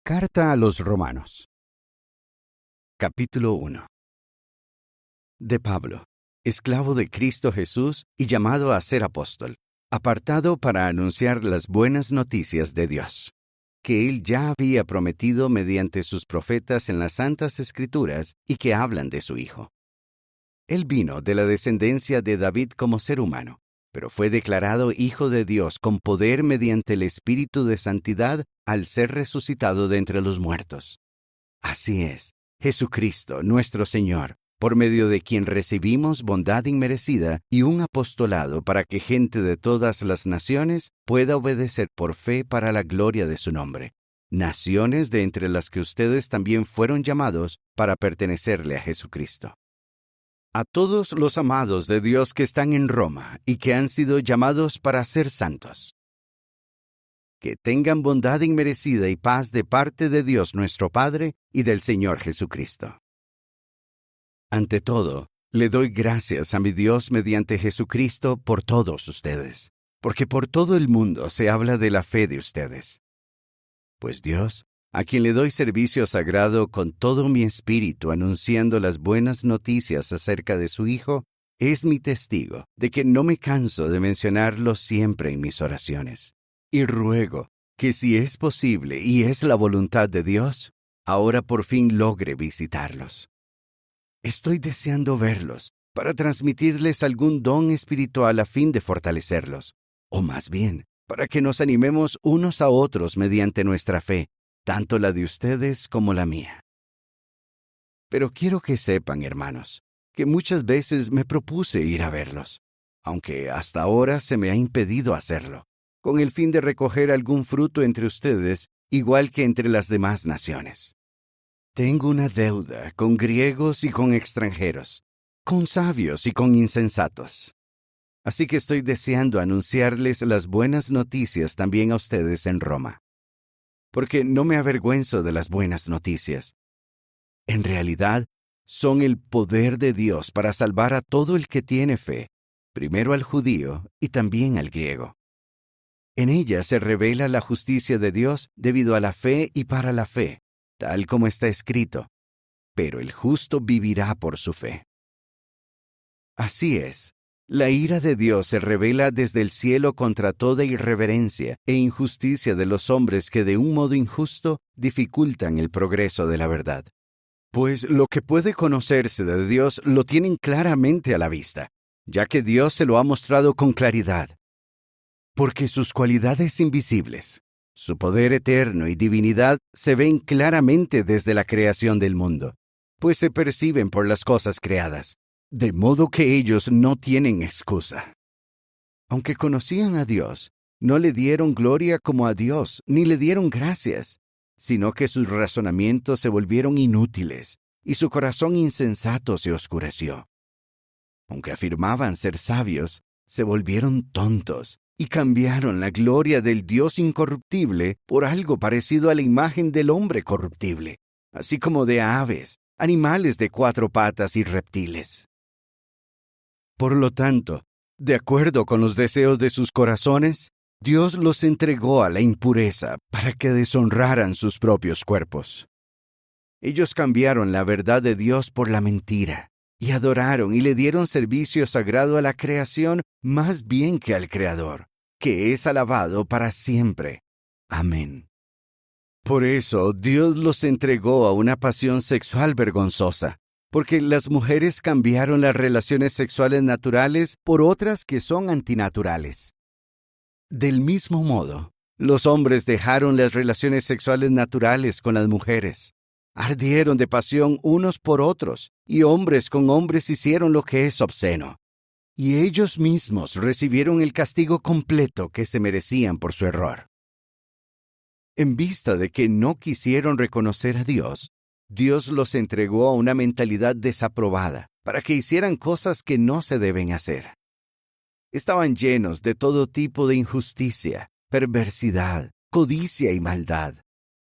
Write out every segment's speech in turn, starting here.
Carta a los Romanos. Capítulo 1. De Pablo, esclavo de Cristo Jesús y llamado a ser apóstol, apartado para anunciar las buenas noticias de Dios, que Él ya había prometido mediante sus profetas en las Santas Escrituras y que hablan de su Hijo. Él vino de la descendencia de David como ser humano, pero fue declarado Hijo de Dios con poder mediante el Espíritu de Santidad al ser resucitado de entre los muertos. Así es, Jesucristo, nuestro Señor, por medio de quien recibimos bondad inmerecida y un apostolado para que gente de todas las naciones pueda obedecer por fe para la gloria de su nombre. Naciones de entre las que ustedes también fueron llamados para pertenecerle a Jesucristo. A todos los amados de Dios que están en Roma y que han sido llamados para ser santos. Que tengan bondad inmerecida y paz de parte de Dios nuestro Padre y del Señor Jesucristo. Ante todo, le doy gracias a mi Dios mediante Jesucristo por todos ustedes, porque por todo el mundo se habla de la fe de ustedes. Pues Dios, a quien le doy servicio sagrado con todo mi espíritu anunciando las buenas noticias acerca de su Hijo, es mi testigo de que no me canso de mencionarlo siempre en mis oraciones. Y ruego que si es posible y es la voluntad de Dios, ahora por fin logre visitarlos. Estoy deseando verlos para transmitirles algún don espiritual a fin de fortalecerlos, o más bien, para que nos animemos unos a otros mediante nuestra fe, tanto la de ustedes como la mía. Pero quiero que sepan, hermanos, que muchas veces me propuse ir a verlos, aunque hasta ahora se me ha impedido hacerlo, con el fin de recoger algún fruto entre ustedes, igual que entre las demás naciones. Tengo una deuda con griegos y con extranjeros, con sabios y con insensatos. Así que estoy deseando anunciarles las buenas noticias también a ustedes en Roma. Porque no me avergüenzo de las buenas noticias. En realidad, son el poder de Dios para salvar a todo el que tiene fe, primero al judío y también al griego. En ella se revela la justicia de Dios debido a la fe y para la fe, tal como está escrito, pero el justo vivirá por su fe. Así es, la ira de Dios se revela desde el cielo contra toda irreverencia e injusticia de los hombres que de un modo injusto dificultan el progreso de la verdad. Pues lo que puede conocerse de Dios lo tienen claramente a la vista, ya que Dios se lo ha mostrado con claridad. Porque sus cualidades invisibles, su poder eterno y divinidad se ven claramente desde la creación del mundo, pues se perciben por las cosas creadas, de modo que ellos no tienen excusa. Aunque conocían a Dios, no le dieron gloria como a Dios, ni le dieron gracias, sino que sus razonamientos se volvieron inútiles, y su corazón insensato se oscureció. Aunque afirmaban ser sabios, se volvieron tontos, y cambiaron la gloria del Dios incorruptible por algo parecido a la imagen del hombre corruptible, así como de aves, animales de 4 patas y reptiles. Por lo tanto, de acuerdo con los deseos de sus corazones, Dios los entregó a la impureza para que deshonraran sus propios cuerpos. Ellos cambiaron la verdad de Dios por la mentira, y adoraron y le dieron servicio sagrado a la creación más bien que al Creador, que es alabado para siempre. Amén. Por eso Dios los entregó a una pasión sexual vergonzosa, porque las mujeres cambiaron las relaciones sexuales naturales por otras que son antinaturales. Del mismo modo, los hombres dejaron las relaciones sexuales naturales con las mujeres. Ardieron de pasión unos por otros, y hombres con hombres hicieron lo que es obsceno. Y ellos mismos recibieron el castigo completo que se merecían por su error. En vista de que no quisieron reconocer a Dios, Dios los entregó a una mentalidad desaprobada, para que hicieran cosas que no se deben hacer. Estaban llenos de todo tipo de injusticia, perversidad, codicia y maldad.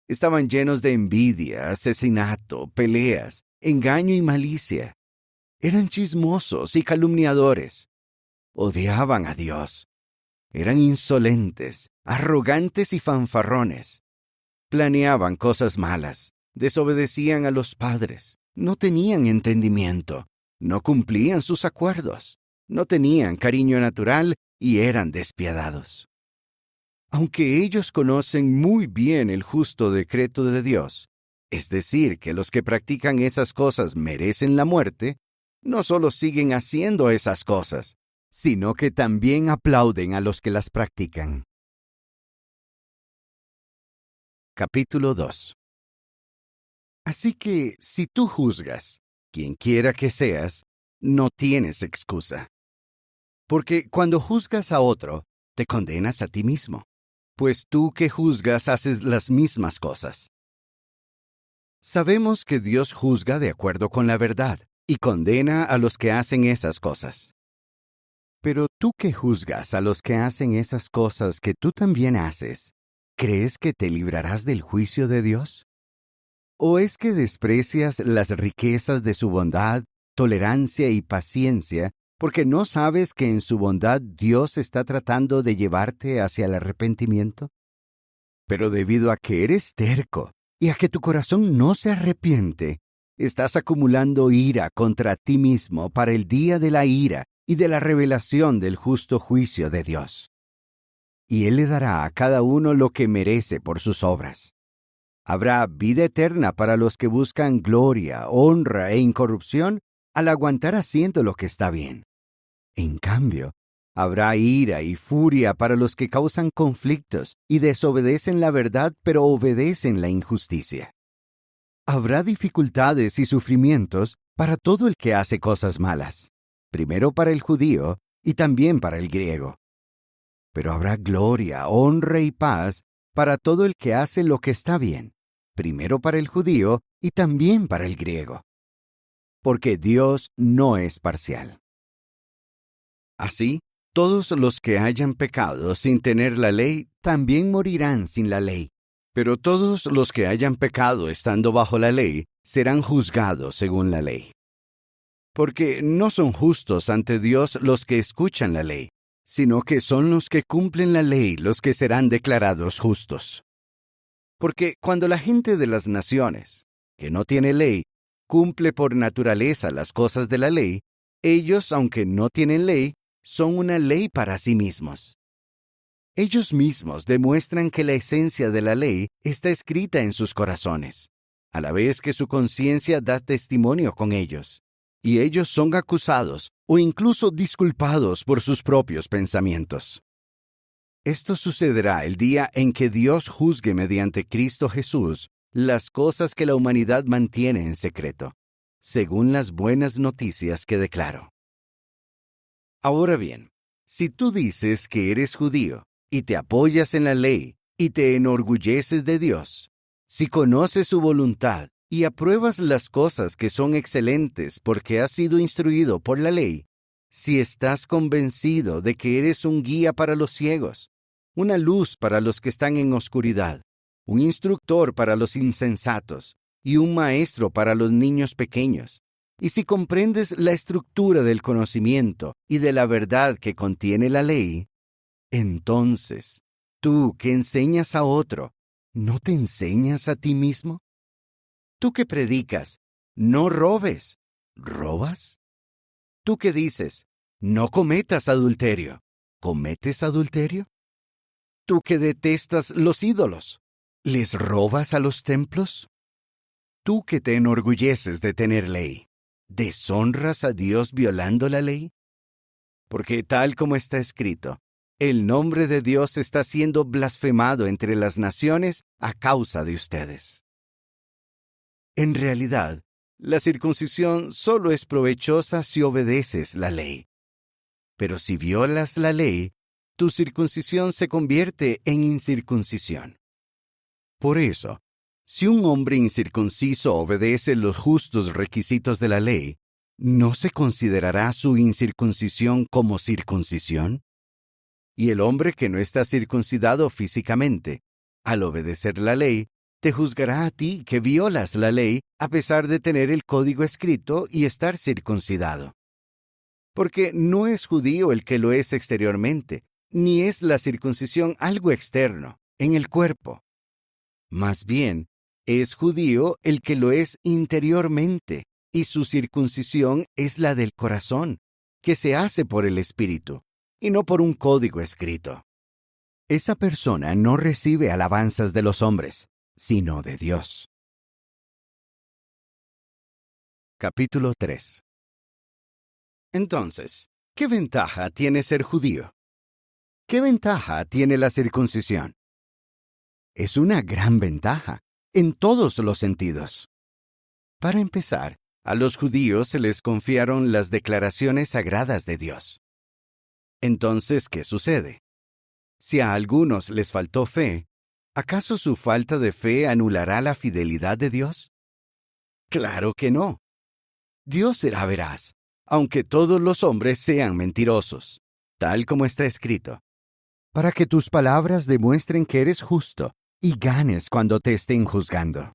Estaban llenos de envidia, asesinato, peleas, engaño y malicia. Eran chismosos y calumniadores. Odiaban a Dios. Eran insolentes, arrogantes y fanfarrones. Planeaban cosas malas, desobedecían a los padres, no tenían entendimiento, no cumplían sus acuerdos, no tenían cariño natural y eran despiadados. Aunque ellos conocen muy bien el justo decreto de Dios, es decir, que los que practican esas cosas merecen la muerte, no solo siguen haciendo esas cosas, sino que también aplauden a los que las practican. Capítulo 2. Así que, si tú juzgas, quien quiera que seas, no tienes excusa. Porque cuando juzgas a otro, te condenas a ti mismo, pues tú que juzgas haces las mismas cosas. Sabemos que Dios juzga de acuerdo con la verdad y condena a los que hacen esas cosas. Pero tú que juzgas a los que hacen esas cosas que tú también haces, ¿crees que te librarás del juicio de Dios? ¿O es que desprecias las riquezas de su bondad, tolerancia y paciencia, porque no sabes que en su bondad Dios está tratando de llevarte hacia el arrepentimiento? Pero debido a que eres terco y a que tu corazón no se arrepiente, estás acumulando ira contra ti mismo para el día de la ira y de la revelación del justo juicio de Dios. Y Él le dará a cada uno lo que merece por sus obras. Habrá vida eterna para los que buscan gloria, honra e incorrupción al aguantar haciendo lo que está bien. En cambio, habrá ira y furia para los que causan conflictos y desobedecen la verdad pero obedecen la injusticia. Habrá dificultades y sufrimientos para todo el que hace cosas malas, primero para el judío y también para el griego. Pero habrá gloria, honra y paz para todo el que hace lo que está bien, primero para el judío y también para el griego. Porque Dios no es parcial. Así, todos los que hayan pecado sin tener la ley también morirán sin la ley. Pero todos los que hayan pecado estando bajo la ley serán juzgados según la ley. Porque no son justos ante Dios los que escuchan la ley, sino que son los que cumplen la ley los que serán declarados justos. Porque cuando la gente de las naciones, que no tiene ley, cumple por naturaleza las cosas de la ley, ellos, aunque no tienen ley, son una ley para sí mismos. Ellos mismos demuestran que la esencia de la ley está escrita en sus corazones, a la vez que su conciencia da testimonio con ellos, y ellos son acusados o incluso disculpados por sus propios pensamientos. Esto sucederá el día en que Dios juzgue mediante Cristo Jesús las cosas que la humanidad mantiene en secreto, según las buenas noticias que declaro. Ahora bien, si tú dices que eres judío y te apoyas en la ley y te enorgulleces de Dios, si conoces su voluntad y apruebas las cosas que son excelentes porque has sido instruido por la ley, si estás convencido de que eres un guía para los ciegos, una luz para los que están en oscuridad, un instructor para los insensatos y un maestro para los niños pequeños, y si comprendes la estructura del conocimiento y de la verdad que contiene la ley, entonces, tú que enseñas a otro, ¿no te enseñas a ti mismo? Tú que predicas, no robes, ¿robas? Tú que dices, no cometas adulterio, ¿cometes adulterio? Tú que detestas los ídolos, ¿les robas a los templos? Tú que te enorgulleces de tener ley, ¿deshonras a Dios violando la ley? Porque tal como está escrito, el nombre de Dios está siendo blasfemado entre las naciones a causa de ustedes. En realidad, la circuncisión solo es provechosa si obedeces la ley. Pero si violas la ley, tu circuncisión se convierte en incircuncisión. Por eso, si un hombre incircunciso obedece los justos requisitos de la ley, ¿no se considerará su incircuncisión como circuncisión? Y el hombre que no está circuncidado físicamente, al obedecer la ley, te juzgará a ti que violas la ley a pesar de tener el código escrito y estar circuncidado. Porque no es judío el que lo es exteriormente, ni es la circuncisión algo externo, en el cuerpo. Más bien, es judío el que lo es interiormente, y su circuncisión es la del corazón, que se hace por el Espíritu, y no por un código escrito. Esa persona no recibe alabanzas de los hombres, sino de Dios. Capítulo 3. Entonces, ¿qué ventaja tiene ser judío? ¿Qué ventaja tiene la circuncisión? Es una gran ventaja, en todos los sentidos. Para empezar, a los judíos se les confiaron las declaraciones sagradas de Dios. Entonces, ¿qué sucede? Si a algunos les faltó fe, ¿acaso su falta de fe anulará la fidelidad de Dios? Claro que no. Dios será veraz, aunque todos los hombres sean mentirosos, tal como está escrito, para que tus palabras demuestren que eres justo y ganes cuando te estén juzgando.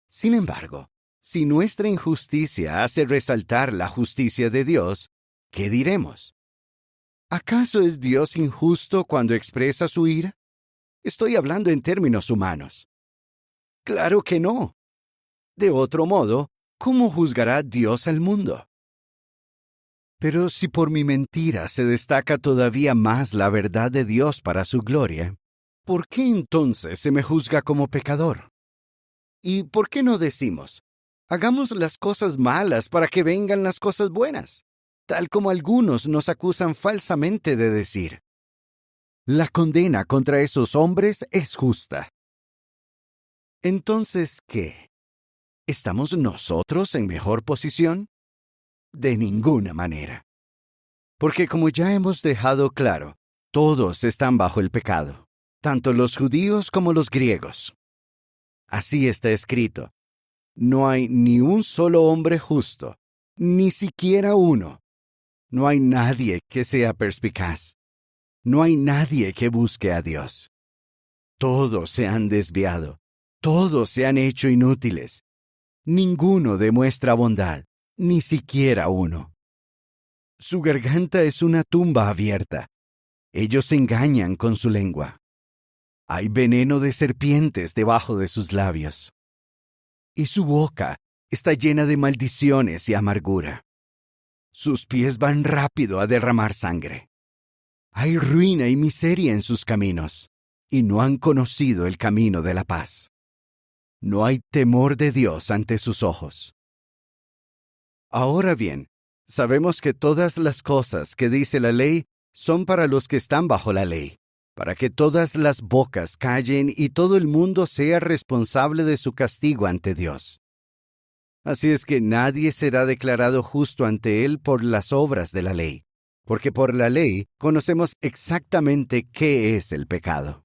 Sin embargo, si nuestra injusticia hace resaltar la justicia de Dios, ¿qué diremos? ¿Acaso es Dios injusto cuando expresa su ira? Estoy hablando en términos humanos. Claro que no. De otro modo, ¿cómo juzgará Dios al mundo? Pero si por mi mentira se destaca todavía más la verdad de Dios para su gloria, ¿por qué entonces se me juzga como pecador? ¿Y por qué no decimos, hagamos las cosas malas para que vengan las cosas buenas, tal como algunos nos acusan falsamente de decir? La condena contra esos hombres es justa. Entonces, ¿qué? ¿Estamos nosotros en mejor posición? De ninguna manera. Porque como ya hemos dejado claro, todos están bajo el pecado, tanto los judíos como los griegos. Así está escrito: no hay ni un solo hombre justo, ni siquiera uno. No hay nadie que sea perspicaz. No hay nadie que busque a Dios. Todos se han desviado, todos se han hecho inútiles. Ninguno demuestra bondad, ni siquiera uno. Su garganta es una tumba abierta. Ellos se engañan con su lengua. Hay veneno de serpientes debajo de sus labios. Y su boca está llena de maldiciones y amargura. Sus pies van rápido a derramar sangre. Hay ruina y miseria en sus caminos, y no han conocido el camino de la paz. No hay temor de Dios ante sus ojos. Ahora bien, sabemos que todas las cosas que dice la ley son para los que están bajo la ley, para que todas las bocas callen y todo el mundo sea responsable de su castigo ante Dios. Así es que nadie será declarado justo ante Él por las obras de la ley, porque por la ley conocemos exactamente qué es el pecado.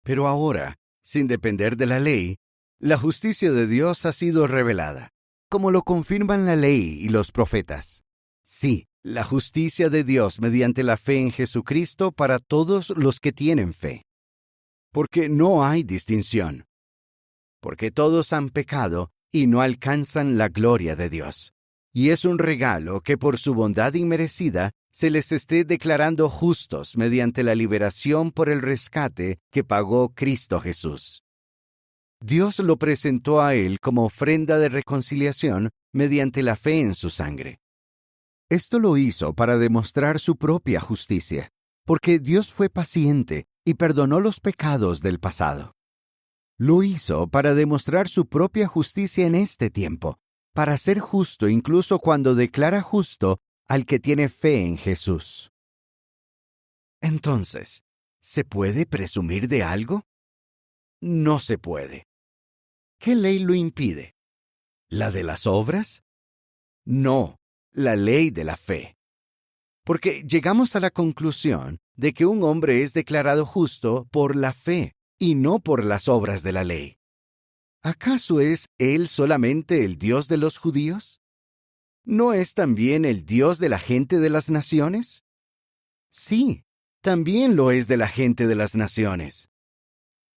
Pero ahora, sin depender de la ley, la justicia de Dios ha sido revelada, como lo confirman la ley y los profetas. Sí, la justicia de Dios mediante la fe en Jesucristo para todos los que tienen fe. Porque no hay distinción. Porque todos han pecado y no alcanzan la gloria de Dios. Y es un regalo que por su bondad inmerecida se les esté declarando justos mediante la liberación por el rescate que pagó Cristo Jesús. Dios lo presentó a Él como ofrenda de reconciliación mediante la fe en su sangre. Esto lo hizo para demostrar su propia justicia, porque Dios fue paciente y perdonó los pecados del pasado. Lo hizo para demostrar su propia justicia en este tiempo, para ser justo incluso cuando declara justo al que tiene fe en Jesús. Entonces, ¿se puede presumir de algo? No se puede. ¿Qué ley lo impide? ¿La de las obras? No, la ley de la fe. Porque llegamos a la conclusión de que un hombre es declarado justo por la fe y no por las obras de la ley. ¿Acaso es Él solamente el Dios de los judíos? ¿No es también el Dios de la gente de las naciones? Sí, también lo es de la gente de las naciones.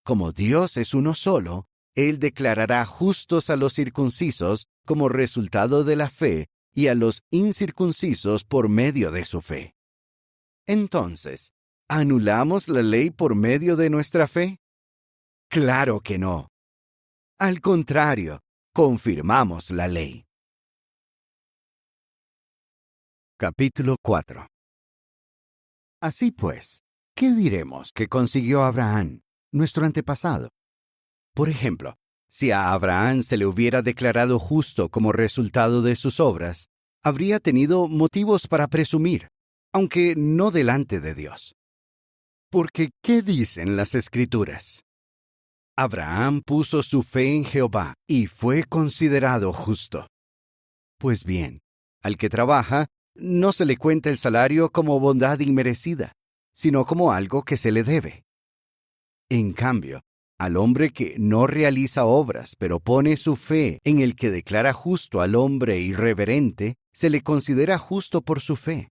Como Dios es uno solo, Él declarará justos a los circuncisos como resultado de la fe y a los incircuncisos por medio de su fe. Entonces, ¿anulamos la ley por medio de nuestra fe? Claro que no. Al contrario, confirmamos la ley. Capítulo 4. Así pues, ¿qué diremos que consiguió Abraham, nuestro antepasado? Por ejemplo, si a Abraham se le hubiera declarado justo como resultado de sus obras, habría tenido motivos para presumir, aunque no delante de Dios. Porque, ¿qué dicen las Escrituras? Abraham puso su fe en Jehová y fue considerado justo. Pues bien, al que trabaja, no se le cuenta el salario como bondad inmerecida, sino como algo que se le debe. En cambio, al hombre que no realiza obras, pero pone su fe en el que declara justo al hombre irreverente, se le considera justo por su fe.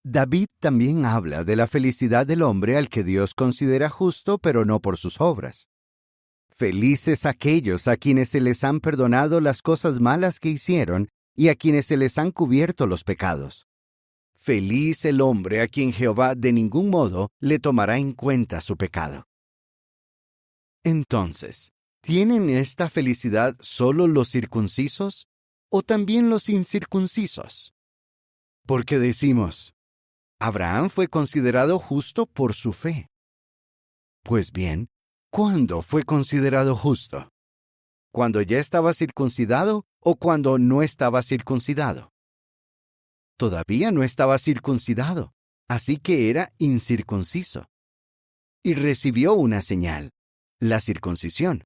David también habla de la felicidad del hombre al que Dios considera justo, pero no por sus obras. Felices aquellos a quienes se les han perdonado las cosas malas que hicieron y a quienes se les han cubierto los pecados. Feliz el hombre a quien Jehová de ningún modo le tomará en cuenta su pecado. Entonces, ¿tienen esta felicidad solo los circuncisos o también los incircuncisos? Porque decimos, Abraham fue considerado justo por su fe. Pues bien, ¿cuándo fue considerado justo? ¿Cuando ya estaba circuncidado o cuando no estaba circuncidado? Todavía no estaba circuncidado, así que era incircunciso. Y recibió una señal, la circuncisión,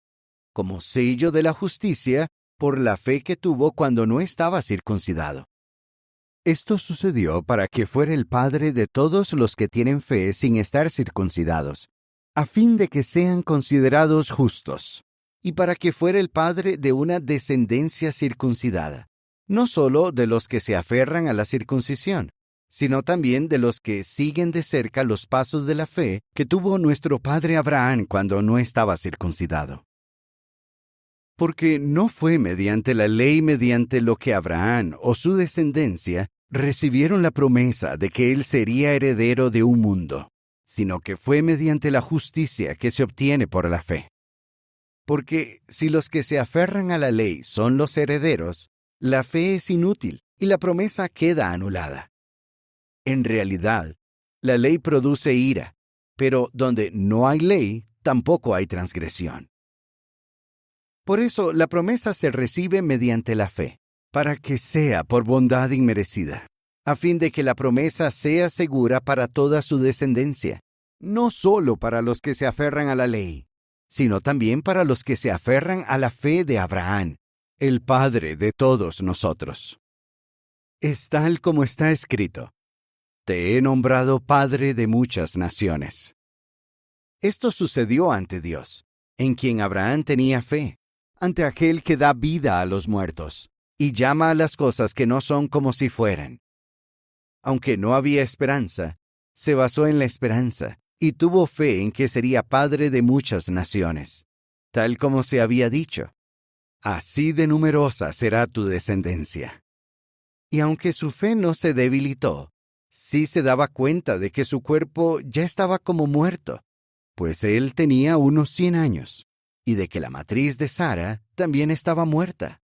como sello de la justicia por la fe que tuvo cuando no estaba circuncidado. Esto sucedió para que fuera el padre de todos los que tienen fe sin estar circuncidados, a fin de que sean considerados justos, y para que fuera el padre de una descendencia circuncidada, no solo de los que se aferran a la circuncisión, sino también de los que siguen de cerca los pasos de la fe que tuvo nuestro padre Abraham cuando no estaba circuncidado. Porque no fue mediante la ley mediante lo que Abraham o su descendencia recibieron la promesa de que él sería heredero de un mundo, sino que fue mediante la justicia que se obtiene por la fe. Porque si los que se aferran a la ley son los herederos, la fe es inútil y la promesa queda anulada. En realidad, la ley produce ira, pero donde no hay ley, tampoco hay transgresión. Por eso la promesa se recibe mediante la fe, para que sea por bondad inmerecida, a fin de que la promesa sea segura para toda su descendencia, no solo para los que se aferran a la ley, sino también para los que se aferran a la fe de Abraham, el padre de todos nosotros. Es tal como está escrito: Te he nombrado padre de muchas naciones. Esto sucedió ante Dios, en quien Abraham tenía fe, ante aquel que da vida a los muertos, y llama a las cosas que no son como si fueran. Aunque no había esperanza, se basó en la esperanza, y tuvo fe en que sería padre de muchas naciones, tal como se había dicho: Así de numerosa será tu descendencia. Y aunque su fe no se debilitó, sí se daba cuenta de que su cuerpo ya estaba como muerto, pues él tenía unos 100 años, y de que la matriz de Sara también estaba muerta.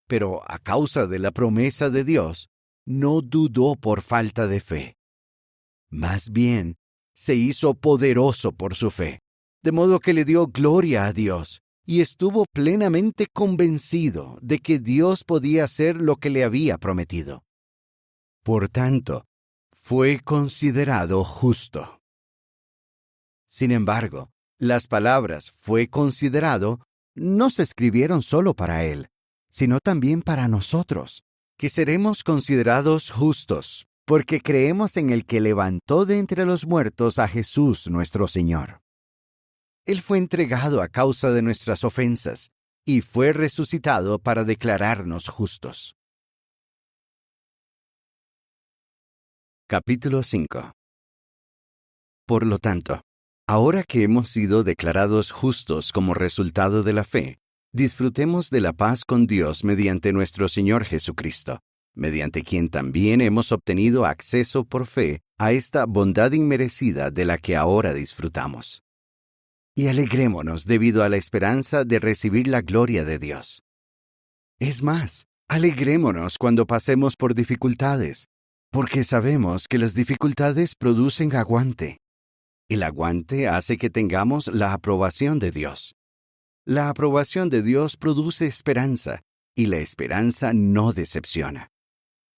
Pero a causa de la promesa de Dios, no dudó por falta de fe. Más bien, se hizo poderoso por su fe, de modo que le dio gloria a Dios, y estuvo plenamente convencido de que Dios podía hacer lo que le había prometido. Por tanto, fue considerado justo. Sin embargo, las palabras "fue considerado" no se escribieron solo para él, sino también para nosotros, que seremos considerados justos, porque creemos en el que levantó de entre los muertos a Jesús nuestro Señor. Él fue entregado a causa de nuestras ofensas, y fue resucitado para declararnos justos. Capítulo 5. Por lo tanto, ahora que hemos sido declarados justos como resultado de la fe, disfrutemos de la paz con Dios mediante nuestro Señor Jesucristo, mediante quien también hemos obtenido acceso por fe a esta bondad inmerecida de la que ahora disfrutamos. y alegrémonos debido a la esperanza de recibir la gloria de Dios. Es más, alegrémonos cuando pasemos por dificultades, porque sabemos que las dificultades producen aguante. El aguante hace que tengamos la aprobación de Dios. La aprobación de Dios produce esperanza, y la esperanza no decepciona.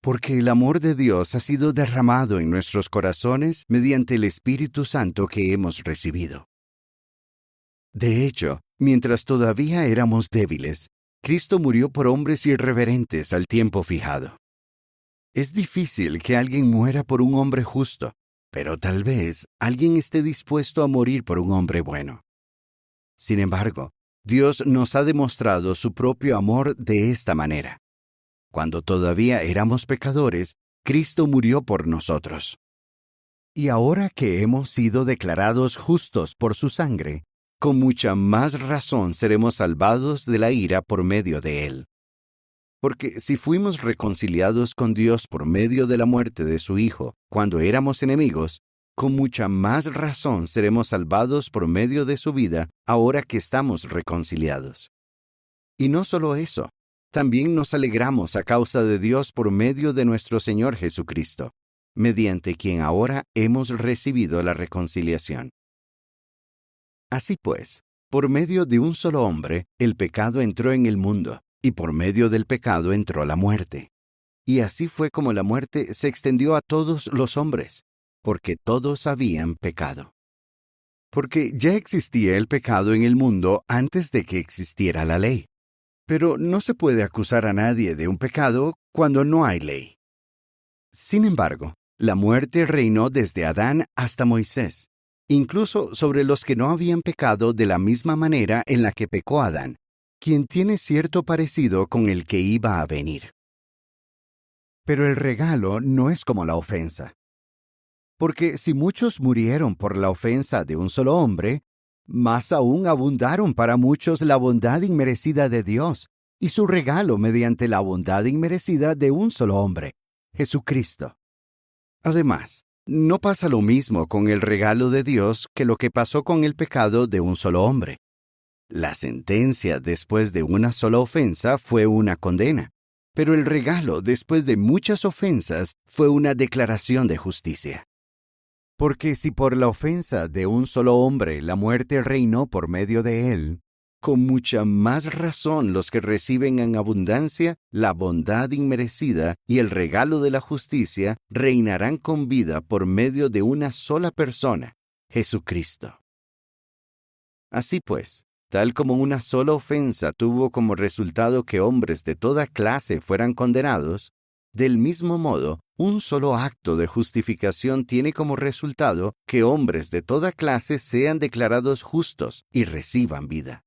Porque el amor de Dios ha sido derramado en nuestros corazones mediante el Espíritu Santo que hemos recibido. De hecho, mientras todavía éramos débiles, Cristo murió por hombres irreverentes al tiempo fijado. Es difícil que alguien muera por un hombre justo, pero tal vez alguien esté dispuesto a morir por un hombre bueno. Sin embargo, Dios nos ha demostrado su propio amor de esta manera. Cuando todavía éramos pecadores, Cristo murió por nosotros. Y ahora que hemos sido declarados justos por su sangre, con mucha más razón seremos salvados de la ira por medio de él. Porque si fuimos reconciliados con Dios por medio de la muerte de su Hijo, cuando éramos enemigos, con mucha más razón seremos salvados por medio de su vida, ahora que estamos reconciliados. Y no solo eso, también nos alegramos a causa de Dios por medio de nuestro Señor Jesucristo, mediante quien ahora hemos recibido la reconciliación. Así pues, por medio de un solo hombre, el pecado entró en el mundo, y por medio del pecado entró la muerte. Y así fue como la muerte se extendió a todos los hombres, porque todos habían pecado. Porque ya existía el pecado en el mundo antes de que existiera la ley. Pero no se puede acusar a nadie de un pecado cuando no hay ley. Sin embargo, la muerte reinó desde Adán hasta Moisés, incluso sobre los que no habían pecado de la misma manera en la que pecó Adán, quien tiene cierto parecido con el que iba a venir. Pero el regalo no es como la ofensa. Porque si muchos murieron por la ofensa de un solo hombre, más aún abundaron para muchos la bondad inmerecida de Dios y su regalo mediante la bondad inmerecida de un solo hombre, Jesucristo. Además, no pasa lo mismo con el regalo de Dios que lo que pasó con el pecado de un solo hombre. La sentencia después de una sola ofensa fue una condena, pero el regalo después de muchas ofensas fue una declaración de justicia. Porque si por la ofensa de un solo hombre la muerte reinó por medio de él, con mucha más razón los que reciben en abundancia la bondad inmerecida y el regalo de la justicia reinarán con vida por medio de una sola persona, Jesucristo. Así pues, tal como una sola ofensa tuvo como resultado que hombres de toda clase fueran condenados, del mismo modo, un solo acto de justificación tiene como resultado que hombres de toda clase sean declarados justos y reciban vida.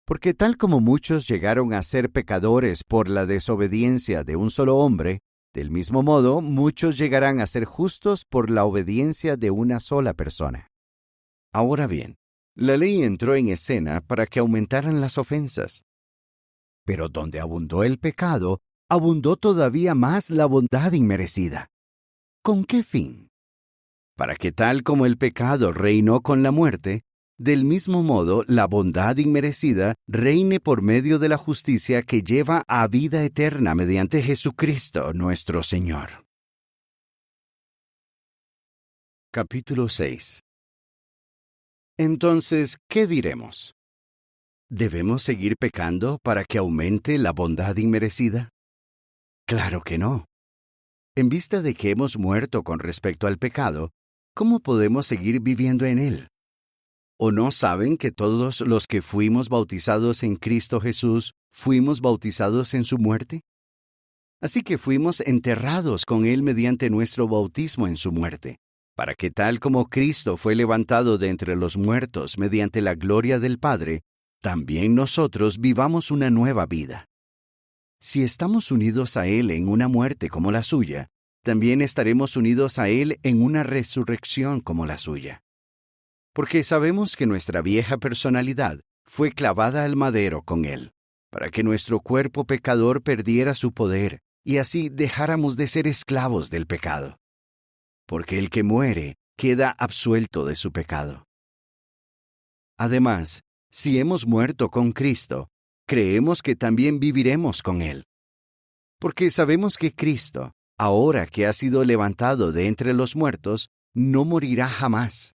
Porque tal como muchos llegaron a ser pecadores por la desobediencia de un solo hombre, del mismo modo muchos llegarán a ser justos por la obediencia de una sola persona. Ahora bien, la ley entró en escena para que aumentaran las ofensas. Pero donde abundó el pecado, abundó todavía más la bondad inmerecida. ¿Con qué fin? Para que tal como el pecado reinó con la muerte, del mismo modo la bondad inmerecida reine por medio de la justicia que lleva a vida eterna mediante Jesucristo nuestro Señor. Capítulo 6. Entonces, ¿qué diremos? ¿Debemos seguir pecando para que aumente la bondad inmerecida? Claro que no. En vista de que hemos muerto con respecto al pecado, ¿cómo podemos seguir viviendo en él? ¿O no saben que todos los que fuimos bautizados en Cristo Jesús, fuimos bautizados en su muerte? Así que fuimos enterrados con él mediante nuestro bautismo en su muerte, para que tal como Cristo fue levantado de entre los muertos mediante la gloria del Padre, también nosotros vivamos una nueva vida. Si estamos unidos a Él en una muerte como la suya, también estaremos unidos a Él en una resurrección como la suya. Porque sabemos que nuestra vieja personalidad fue clavada al madero con Él, para que nuestro cuerpo pecador perdiera su poder y así dejáramos de ser esclavos del pecado. Porque el que muere queda absuelto de su pecado. Además, si hemos muerto con Cristo, creemos que también viviremos con Él. Porque sabemos que Cristo, ahora que ha sido levantado de entre los muertos, no morirá jamás.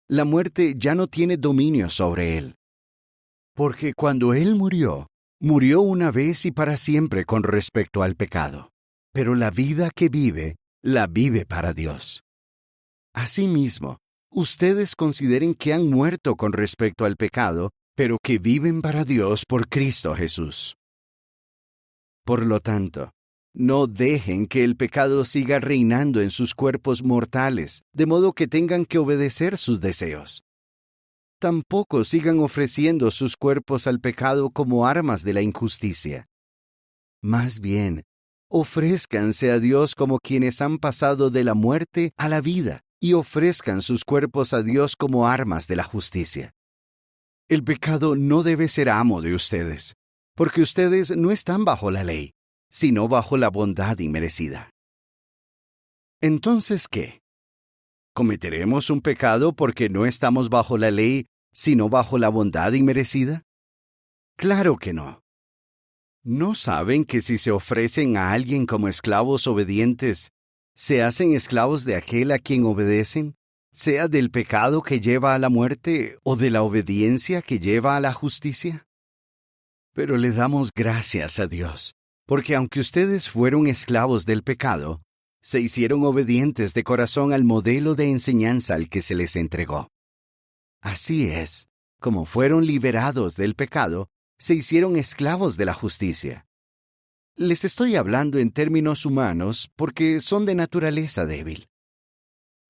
La muerte ya no tiene dominio sobre Él. Porque cuando Él murió, murió una vez y para siempre con respecto al pecado. Pero la vida que vive, la vive para Dios. Asimismo, ustedes consideren que han muerto con respecto al pecado, pero que viven para Dios por Cristo Jesús. Por lo tanto, no dejen que el pecado siga reinando en sus cuerpos mortales, de modo que tengan que obedecer sus deseos. Tampoco sigan ofreciendo sus cuerpos al pecado como armas de la injusticia. Más bien, ofrézcanse a Dios como quienes han pasado de la muerte a la vida, y ofrezcan sus cuerpos a Dios como armas de la justicia. El pecado no debe ser amo de ustedes, porque ustedes no están bajo la ley, sino bajo la bondad inmerecida. Entonces, ¿qué? ¿Cometeremos un pecado porque no estamos bajo la ley, sino bajo la bondad inmerecida? Claro que no. ¿No saben que si se ofrecen a alguien como esclavos obedientes, se hacen esclavos de aquel a quien obedecen, sea del pecado que lleva a la muerte o de la obediencia que lleva a la justicia? Pero le damos gracias a Dios, porque aunque ustedes fueron esclavos del pecado, se hicieron obedientes de corazón al modelo de enseñanza al que se les entregó. Así es, como fueron liberados del pecado, se hicieron esclavos de la justicia. Les estoy hablando en términos humanos porque son de naturaleza débil.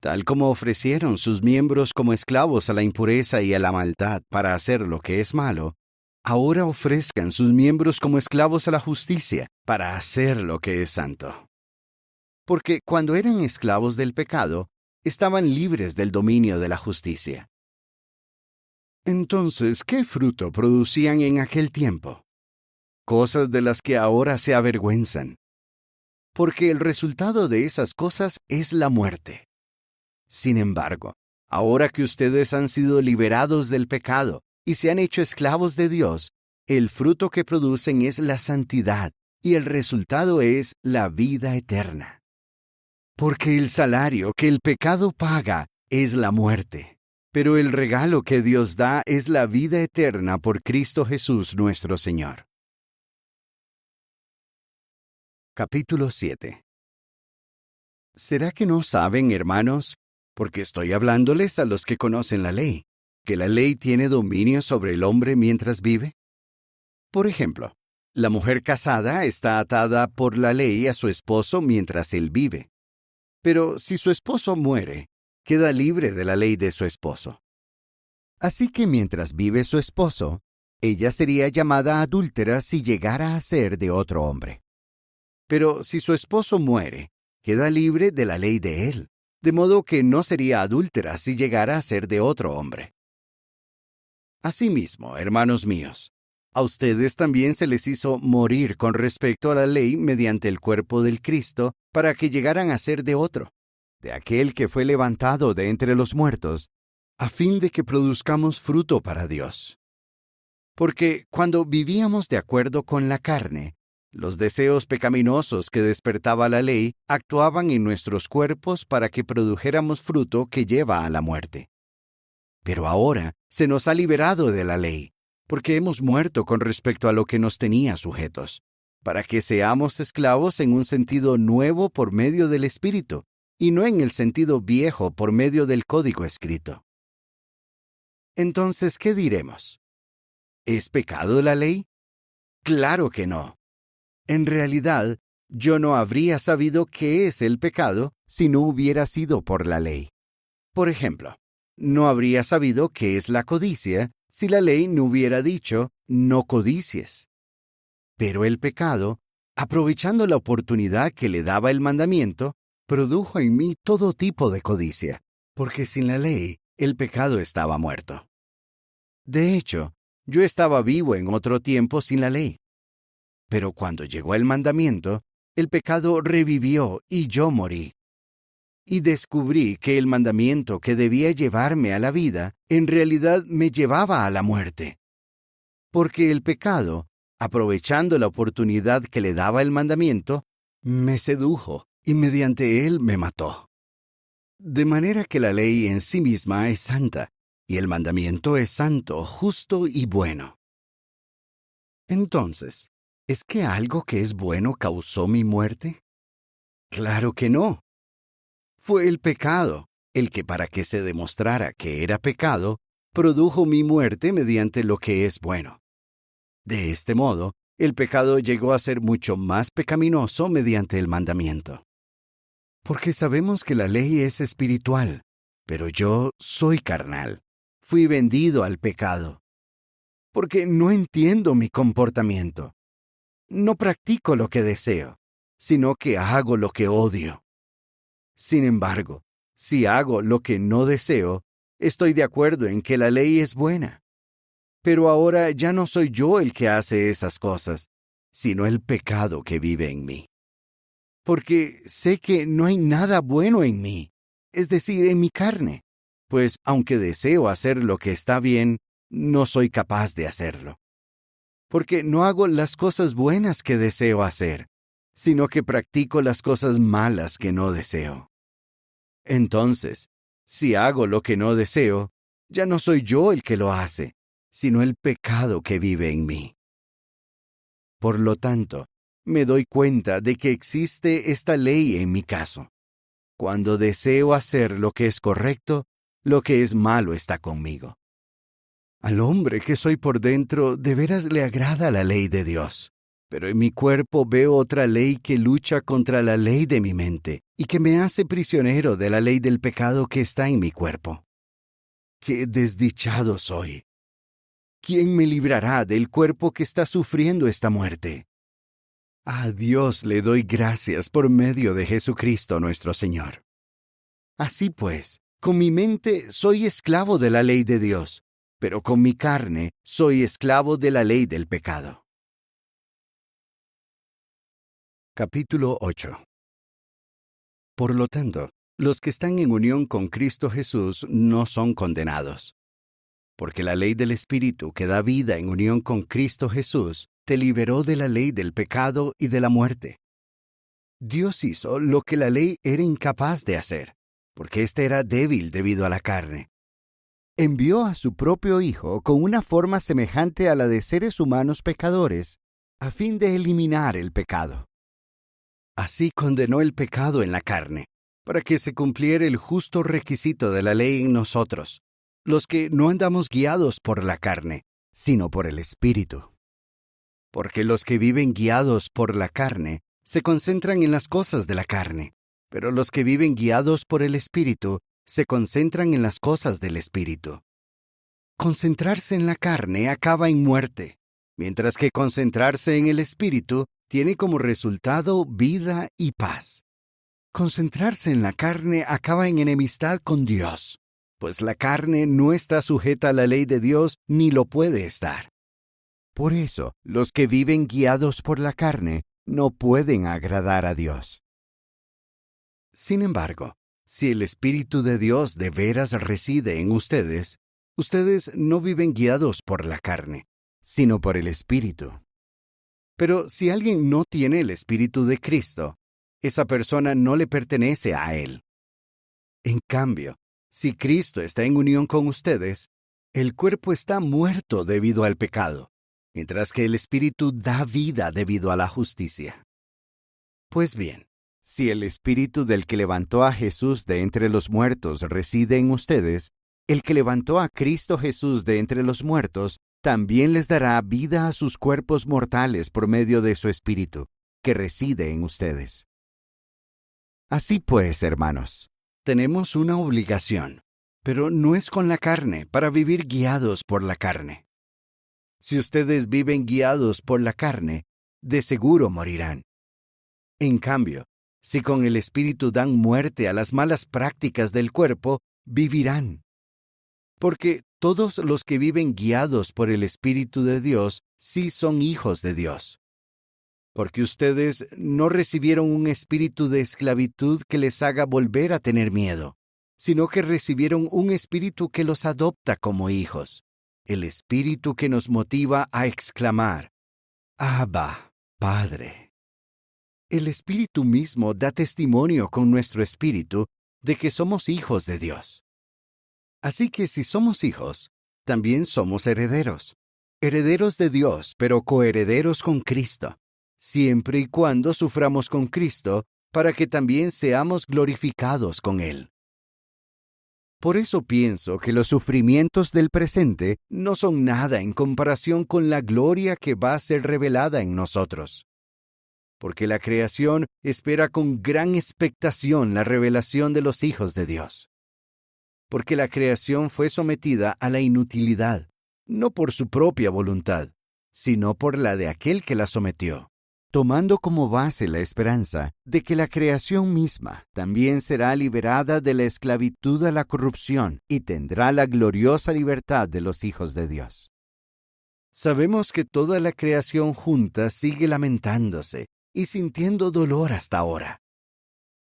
Tal como ofrecieron sus miembros como esclavos a la impureza y a la maldad para hacer lo que es malo, ahora ofrezcan sus miembros como esclavos a la justicia para hacer lo que es santo. Porque cuando eran esclavos del pecado, estaban libres del dominio de la justicia. Entonces, ¿qué fruto producían en aquel tiempo? Cosas de las que ahora se avergüenzan. Porque el resultado de esas cosas es la muerte. Sin embargo, ahora que ustedes han sido liberados del pecado y se han hecho esclavos de Dios, el fruto que producen es la santidad y el resultado es la vida eterna. Porque el salario que el pecado paga es la muerte, pero el regalo que Dios da es la vida eterna por Cristo Jesús nuestro Señor. Capítulo 7. ¿Será que no saben, hermanos, porque estoy hablándoles a los que conocen la ley, que la ley tiene dominio sobre el hombre mientras vive? Por ejemplo, la mujer casada está atada por la ley a su esposo mientras él vive. Pero si su esposo muere, queda libre de la ley de su esposo. Así que mientras vive su esposo, ella sería llamada adúltera si llegara a ser de otro hombre. Pero si su esposo muere, queda libre de la ley de él, de modo que no sería adúltera si llegara a ser de otro hombre. Asimismo, hermanos míos, a ustedes también se les hizo morir con respecto a la ley mediante el cuerpo del Cristo para que llegaran a ser de otro, de aquel que fue levantado de entre los muertos, a fin de que produzcamos fruto para Dios. Porque cuando vivíamos de acuerdo con la carne, los deseos pecaminosos que despertaba la ley actuaban en nuestros cuerpos para que produjéramos fruto que lleva a la muerte. Pero ahora se nos ha liberado de la ley, porque hemos muerto con respecto a lo que nos tenía sujetos, para que seamos esclavos en un sentido nuevo por medio del Espíritu, y no en el sentido viejo por medio del código escrito. Entonces, ¿qué diremos? ¿Es pecado la ley? Claro que no. En realidad, yo no habría sabido qué es el pecado si no hubiera sido por la ley. Por ejemplo, no habría sabido qué es la codicia si la ley no hubiera dicho, no codicies. Pero el pecado, aprovechando la oportunidad que le daba el mandamiento, produjo en mí todo tipo de codicia, porque sin la ley el pecado estaba muerto. De hecho, yo estaba vivo en otro tiempo sin la ley. Pero cuando llegó el mandamiento, el pecado revivió y yo morí. y descubrí que el mandamiento que debía llevarme a la vida, en realidad me llevaba a la muerte. Porque el pecado, aprovechando la oportunidad que le daba el mandamiento, me sedujo y mediante él me mató. De manera que la ley en sí misma es santa, y el mandamiento es santo, justo y bueno. Entonces, ¿es que algo que es bueno causó mi muerte? Claro que no. Fue el pecado, el que para que se demostrara que era pecado, produjo mi muerte mediante lo que es bueno. De este modo, el pecado llegó a ser mucho más pecaminoso mediante el mandamiento. Porque sabemos que la ley es espiritual, pero yo soy carnal. Fui vendido al pecado. Porque no entiendo mi comportamiento. No practico lo que deseo, sino que hago lo que odio. Sin embargo, si hago lo que no deseo, estoy de acuerdo en que la ley es buena. Pero ahora ya no soy yo el que hace esas cosas, sino el pecado que vive en mí. Porque sé que no hay nada bueno en mí, es decir, en mi carne, pues aunque deseo hacer lo que está bien, no soy capaz de hacerlo. Porque no hago las cosas buenas que deseo hacer, sino que practico las cosas malas que no deseo. Entonces, si hago lo que no deseo, ya no soy yo el que lo hace, sino el pecado que vive en mí. Por lo tanto, me doy cuenta de que existe esta ley en mi caso. Cuando deseo hacer lo que es correcto, lo que es malo está conmigo. Al hombre que soy por dentro, de veras le agrada la ley de Dios. Pero en mi cuerpo veo otra ley que lucha contra la ley de mi mente y que me hace prisionero de la ley del pecado que está en mi cuerpo. ¡Qué desdichado soy! ¿Quién me librará del cuerpo que está sufriendo esta muerte? A Dios le doy gracias por medio de Jesucristo nuestro Señor. Así pues, con mi mente soy esclavo de la ley de Dios, pero con mi carne soy esclavo de la ley del pecado. Capítulo 8. Por lo tanto, los que están en unión con Cristo Jesús no son condenados. Porque la ley del Espíritu que da vida en unión con Cristo Jesús te liberó de la ley del pecado y de la muerte. Dios hizo lo que la ley era incapaz de hacer, porque éste era débil debido a la carne. Envió a su propio Hijo con una forma semejante a la de seres humanos pecadores, a fin de eliminar el pecado. Así condenó el pecado en la carne, para que se cumpliera el justo requisito de la ley en nosotros, los que no andamos guiados por la carne, sino por el Espíritu. Porque los que viven guiados por la carne se concentran en las cosas de la carne, pero los que viven guiados por el Espíritu se concentran en las cosas del Espíritu. Concentrarse en la carne acaba en muerte, mientras que concentrarse en el Espíritu tiene como resultado vida y paz. Concentrarse en la carne acaba en enemistad con Dios, pues la carne no está sujeta a la ley de Dios ni lo puede estar. Por eso, los que viven guiados por la carne no pueden agradar a Dios. Sin embargo, si el Espíritu de Dios de veras reside en ustedes, ustedes no viven guiados por la carne, sino por el Espíritu. Pero si alguien no tiene el Espíritu de Cristo, esa persona no le pertenece a Él. En cambio, si Cristo está en unión con ustedes, el cuerpo está muerto debido al pecado, mientras que el Espíritu da vida debido a la justicia. Pues bien, si el Espíritu del que levantó a Jesús de entre los muertos reside en ustedes, el que levantó a Cristo Jesús de entre los muertos también les dará vida a sus cuerpos mortales por medio de su Espíritu, que reside en ustedes. Así pues, hermanos, tenemos una obligación, pero no es con la carne, para vivir guiados por la carne. Si ustedes viven guiados por la carne, de seguro morirán. En cambio, si con el Espíritu dan muerte a las malas prácticas del cuerpo, vivirán. Porque todos los que viven guiados por el Espíritu de Dios sí son hijos de Dios. porque ustedes no recibieron un espíritu de esclavitud que les haga volver a tener miedo, sino que recibieron un espíritu que los adopta como hijos, el espíritu que nos motiva a exclamar, Abba, Padre. El espíritu mismo da testimonio con nuestro espíritu de que somos hijos de Dios. Así que si somos hijos, también somos herederos. Herederos de Dios, pero coherederos con Cristo, siempre y cuando suframos con Cristo, para que también seamos glorificados con Él. Por eso pienso que los sufrimientos del presente no son nada en comparación con la gloria que va a ser revelada en nosotros. Porque la creación espera con gran expectación la revelación de los hijos de Dios. Porque la creación fue sometida a la inutilidad, no por su propia voluntad, sino por la de aquel que la sometió, tomando como base la esperanza de que la creación misma también será liberada de la esclavitud a la corrupción y tendrá la gloriosa libertad de los hijos de Dios. Sabemos que toda la creación junta sigue lamentándose y sintiendo dolor hasta ahora.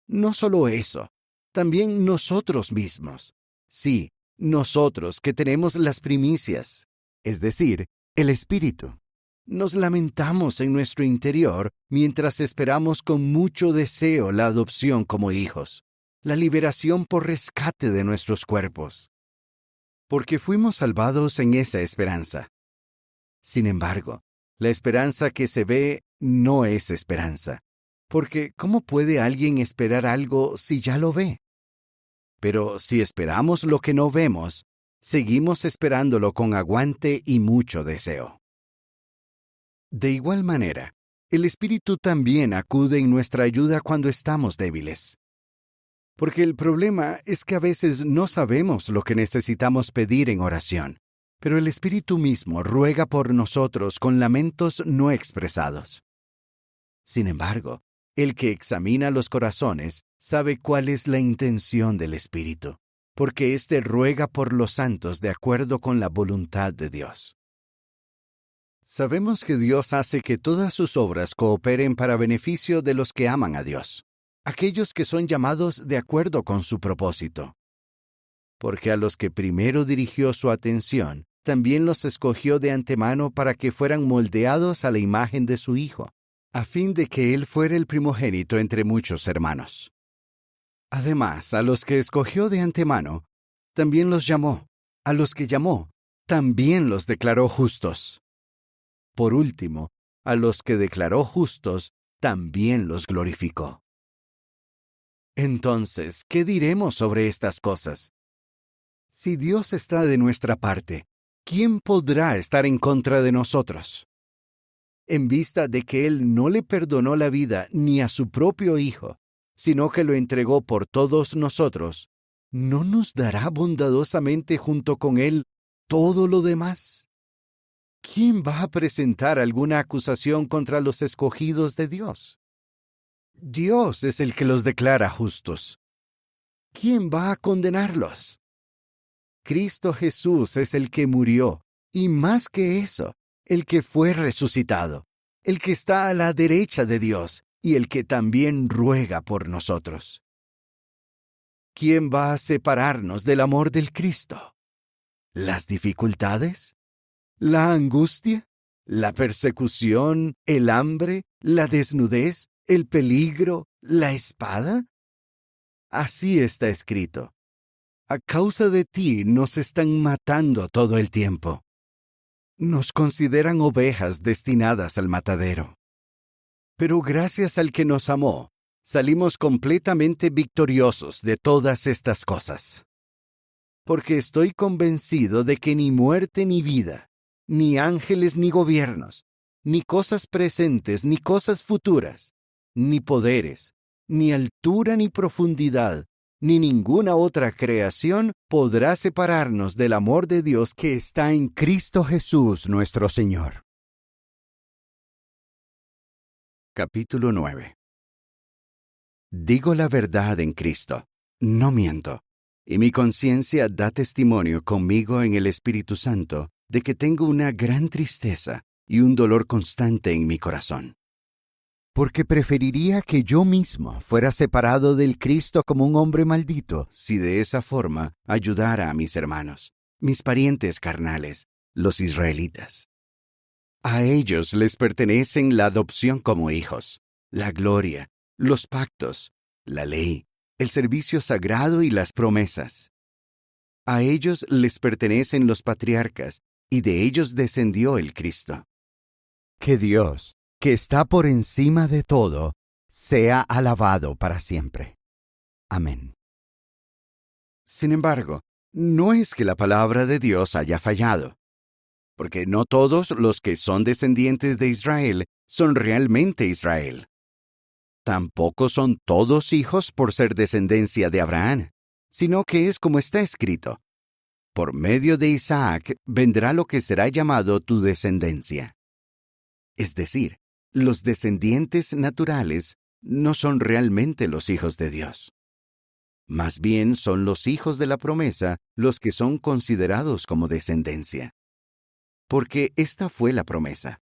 No solo eso, también nosotros mismos. Sí, nosotros que tenemos las primicias, es decir, el Espíritu. Nos lamentamos en nuestro interior mientras esperamos con mucho deseo la adopción como hijos, la liberación por rescate de nuestros cuerpos. Porque fuimos salvados en esa esperanza. Sin embargo, la esperanza que se ve no es esperanza, porque ¿cómo puede alguien esperar algo si ya lo ve? Pero si esperamos lo que no vemos, seguimos esperándolo con aguante y mucho deseo. De igual manera, el Espíritu también acude en nuestra ayuda cuando estamos débiles. Porque el problema es que a veces no sabemos lo que necesitamos pedir en oración, pero el Espíritu mismo ruega por nosotros con lamentos no expresados. Sin embargo, el que examina los corazones sabe cuál es la intención del Espíritu, porque éste ruega por los santos de acuerdo con la voluntad de Dios. Sabemos que Dios hace que todas sus obras cooperen para beneficio de los que aman a Dios, aquellos que son llamados de acuerdo con su propósito. Porque a los que primero dirigió su atención, también los escogió de antemano para que fueran moldeados a la imagen de su Hijo, a fin de que Él fuera el primogénito entre muchos hermanos. Además, a los que escogió de antemano, también los llamó. A los que llamó, también los declaró justos. Por último, a los que declaró justos, también los glorificó. Entonces, ¿qué diremos sobre estas cosas? Si Dios está de nuestra parte, ¿quién podrá estar en contra de nosotros? En vista de que Él no le perdonó la vida ni a su propio Hijo, sino que lo entregó por todos nosotros, ¿no nos dará bondadosamente junto con Él todo lo demás? ¿Quién va a presentar alguna acusación contra los escogidos de Dios? Dios es el que los declara justos. ¿Quién va a condenarlos? Cristo Jesús es el que murió, y más que eso, el que fue resucitado, el que está a la derecha de Dios y el que también ruega por nosotros. ¿Quién va a separarnos del amor del Cristo? ¿Las dificultades? ¿La angustia? ¿La persecución? ¿El hambre? ¿La desnudez? ¿El peligro? ¿La espada? Así está escrito. A causa de ti nos están matando todo el tiempo. Nos consideran ovejas destinadas al matadero. Pero gracias al que nos amó, salimos completamente victoriosos de todas estas cosas. Porque estoy convencido de que ni muerte ni vida, ni ángeles ni gobiernos, ni cosas presentes ni cosas futuras, ni poderes, ni altura ni profundidad, ni ninguna otra creación podrá separarnos del amor de Dios que está en Cristo Jesús nuestro Señor. Capítulo 9. Digo la verdad en Cristo, no miento, y mi conciencia da testimonio conmigo en el Espíritu Santo de que tengo una gran tristeza y un dolor constante en mi corazón. porque preferiría que yo mismo fuera separado del Cristo como un hombre maldito, si de esa forma ayudara a mis hermanos, mis parientes carnales, los israelitas. A ellos les pertenecen la adopción como hijos, la gloria, los pactos, la ley, el servicio sagrado y las promesas. A ellos les pertenecen los patriarcas, y de ellos descendió el Cristo. Que Dios, que está por encima de todo, sea alabado para siempre. Amén. Sin embargo, no es que la palabra de Dios haya fallado, porque no todos los que son descendientes de Israel son realmente Israel. Tampoco son todos hijos por ser descendencia de Abraham, sino que es como está escrito: por medio de Isaac vendrá lo que será llamado tu descendencia. Es decir, los descendientes naturales no son realmente los hijos de Dios. Más bien son los hijos de la promesa los que son considerados como descendencia. Porque esta fue la promesa: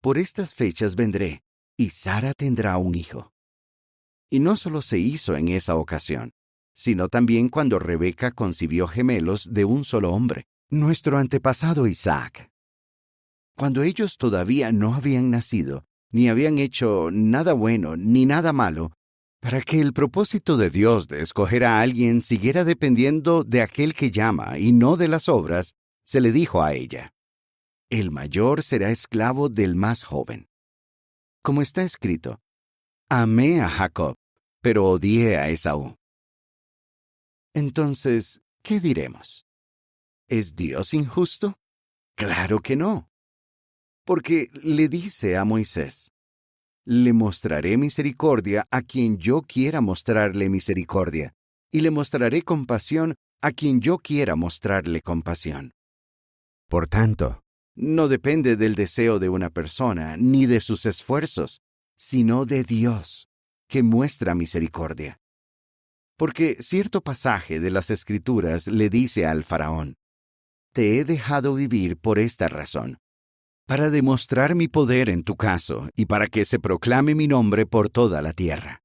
por estas fechas vendré, y Sara tendrá un hijo. Y no solo se hizo en esa ocasión, sino también cuando Rebeca concibió gemelos de un solo hombre, nuestro antepasado Isaac. Cuando ellos todavía no habían nacido, ni habían hecho nada bueno ni nada malo, para que el propósito de Dios de escoger a alguien siguiera dependiendo de aquel que llama y no de las obras, se le dijo a ella: el mayor será esclavo del más joven. Como está escrito: amé a Jacob, pero odié a Esaú. Entonces, ¿qué diremos? ¿Es Dios injusto? Claro que no. Porque le dice a Moisés: le mostraré misericordia a quien yo quiera mostrarle misericordia, y le mostraré compasión a quien yo quiera mostrarle compasión. Por tanto, no depende del deseo de una persona ni de sus esfuerzos, sino de Dios, que muestra misericordia. Porque cierto pasaje de las Escrituras le dice al faraón: te he dejado vivir por esta razón, para demostrar mi poder en tu caso y para que se proclame mi nombre por toda la tierra.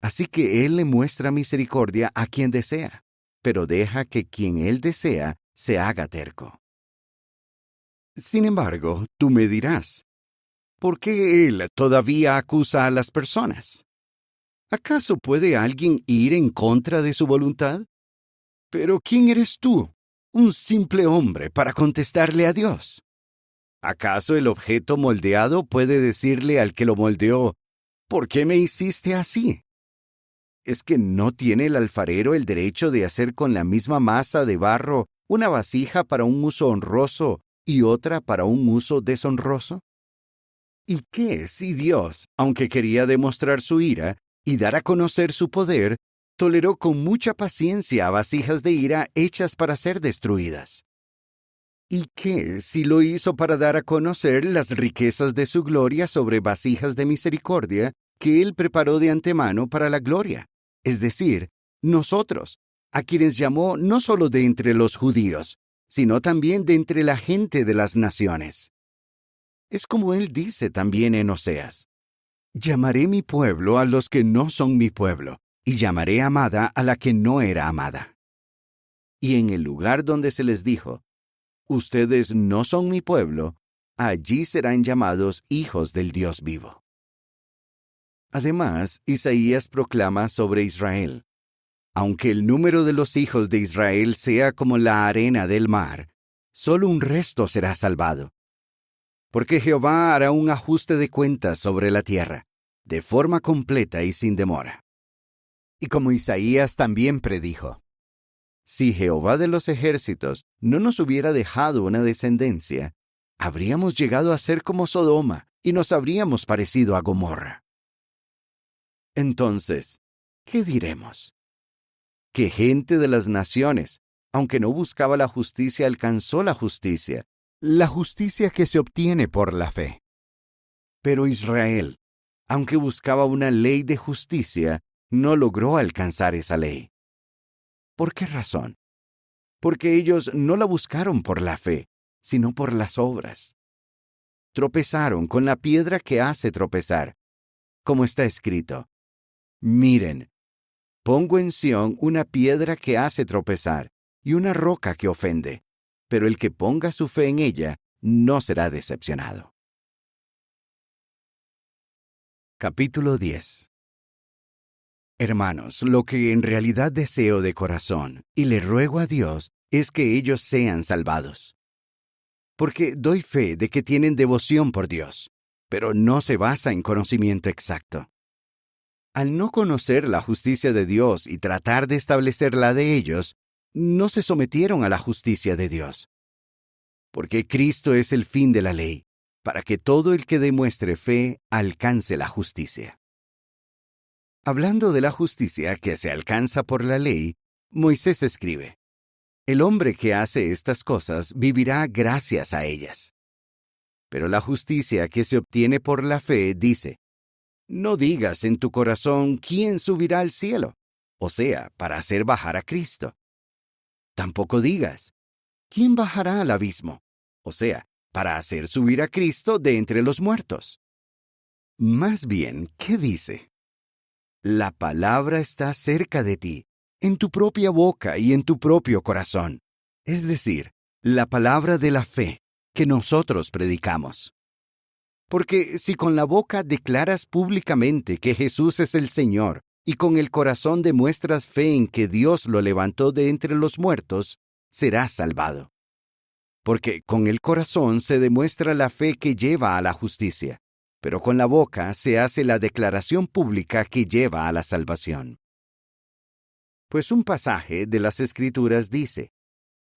Así que él le muestra misericordia a quien desea, pero deja que quien él desea se haga terco. Sin embargo, tú me dirás: ¿por qué él todavía acusa a las personas? ¿Acaso puede alguien ir en contra de su voluntad? Pero ¿quién eres tú, un simple hombre, para contestarle a Dios? ¿Acaso el objeto moldeado puede decirle al que lo moldeó: ¿por qué me hiciste así? ¿Es que no tiene el alfarero el derecho de hacer con la misma masa de barro una vasija para un uso honroso y otra para un uso deshonroso? ¿Y qué si Dios, aunque quería demostrar su ira y dar a conocer su poder, toleró con mucha paciencia a vasijas de ira hechas para ser destruidas? ¿Y qué si lo hizo para dar a conocer las riquezas de su gloria sobre vasijas de misericordia que él preparó de antemano para la gloria, es decir, nosotros, a quienes llamó no solo de entre los judíos, sino también de entre la gente de las naciones? Es como él dice también en Oseas: llamaré mi pueblo a los que no son mi pueblo, y llamaré amada a la que no era amada. Y en el lugar donde se les dijo: ustedes no son mi pueblo, allí serán llamados hijos del Dios vivo. Además, Isaías proclama sobre Israel: aunque el número de los hijos de Israel sea como la arena del mar, solo un resto será salvado. Porque Jehová hará un ajuste de cuentas sobre la tierra, de forma completa y sin demora. Y como Isaías también predijo: si Jehová de los ejércitos no nos hubiera dejado una descendencia, habríamos llegado a ser como Sodoma y nos habríamos parecido a Gomorra. Entonces, ¿qué diremos? Que gente de las naciones, aunque no buscaba la justicia, alcanzó la justicia que se obtiene por la fe. Pero Israel, aunque buscaba una ley de justicia, no logró alcanzar esa ley. ¿Por qué razón? Porque ellos no la buscaron por la fe, sino por las obras. Tropezaron con la piedra que hace tropezar, como está escrito: Miren, pongo en Sión una piedra que hace tropezar y una roca que ofende, pero el que ponga su fe en ella no será decepcionado. Capítulo 10. Hermanos, lo que en realidad deseo de corazón, y le ruego a Dios, es que ellos sean salvados. Porque doy fe de que tienen devoción por Dios, pero no se basa en conocimiento exacto. Al no conocer la justicia de Dios y tratar de establecer la de ellos, no se sometieron a la justicia de Dios. Porque Cristo es el fin de la ley, para que todo el que demuestre fe alcance la justicia. Hablando de la justicia que se alcanza por la ley, Moisés escribe: El hombre que hace estas cosas vivirá gracias a ellas. Pero la justicia que se obtiene por la fe dice: No digas en tu corazón quién subirá al cielo, o sea, para hacer bajar a Cristo. Tampoco digas: ¿quién bajará al abismo? O sea, para hacer subir a Cristo de entre los muertos. Más bien, ¿qué dice? La palabra está cerca de ti, en tu propia boca y en tu propio corazón. Es decir, la palabra de la fe que nosotros predicamos. Porque si con la boca declaras públicamente que Jesús es el Señor y con el corazón demuestras fe en que Dios lo levantó de entre los muertos, serás salvado. Porque con el corazón se demuestra la fe que lleva a la justicia, pero con la boca se hace la declaración pública que lleva a la salvación. Pues un pasaje de las Escrituras dice: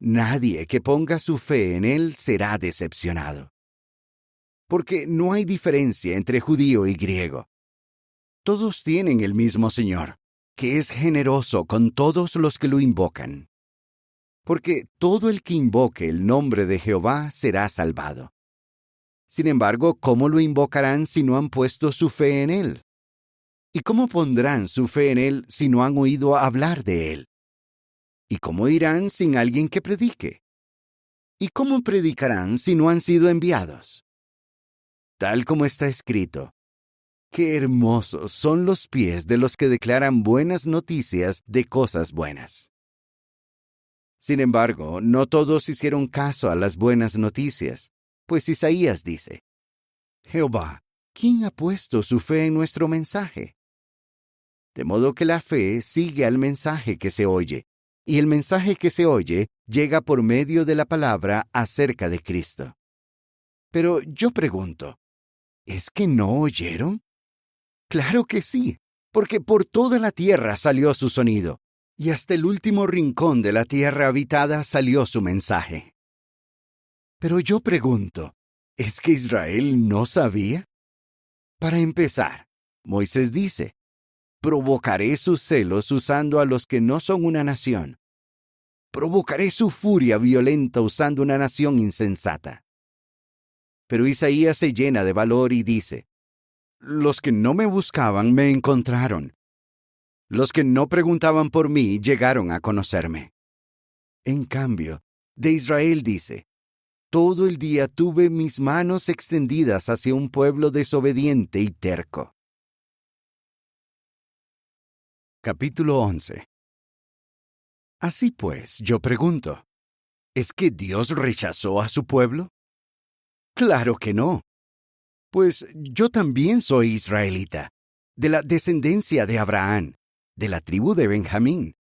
Nadie que ponga su fe en Él será decepcionado. Porque no hay diferencia entre judío y griego. Todos tienen el mismo Señor, que es generoso con todos los que lo invocan. Porque todo el que invoque el nombre de Jehová será salvado. Sin embargo, ¿cómo lo invocarán si no han puesto su fe en Él? ¿Y cómo pondrán su fe en Él si no han oído hablar de Él? ¿Y cómo irán sin alguien que predique? ¿Y cómo predicarán si no han sido enviados? Tal como está escrito: Qué hermosos son los pies de los que declaran buenas noticias de cosas buenas. Sin embargo, no todos hicieron caso a las buenas noticias, pues Isaías dice: Jehová, ¿quién ha puesto su fe en nuestro mensaje? De modo que la fe sigue al mensaje que se oye, y el mensaje que se oye llega por medio de la palabra acerca de Cristo. Pero yo pregunto, ¿es que no oyeron? Claro que sí, porque por toda la tierra salió su sonido, y hasta el último rincón de la tierra habitada salió su mensaje. Pero yo pregunto, ¿es que Israel no sabía? Para empezar, Moisés dice: Provocaré sus celos usando a los que no son una nación. Provocaré su furia violenta usando una nación insensata. Pero Isaías se llena de valor y dice: Los que no me buscaban me encontraron. Los que no preguntaban por mí llegaron a conocerme. En cambio, de Israel dice: Todo el día tuve mis manos extendidas hacia un pueblo desobediente y terco. Capítulo 11. Así pues, yo pregunto, ¿es que Dios rechazó a su pueblo? Claro que no. Pues yo también soy israelita, de la descendencia de Abraham, de la tribu de Benjamín.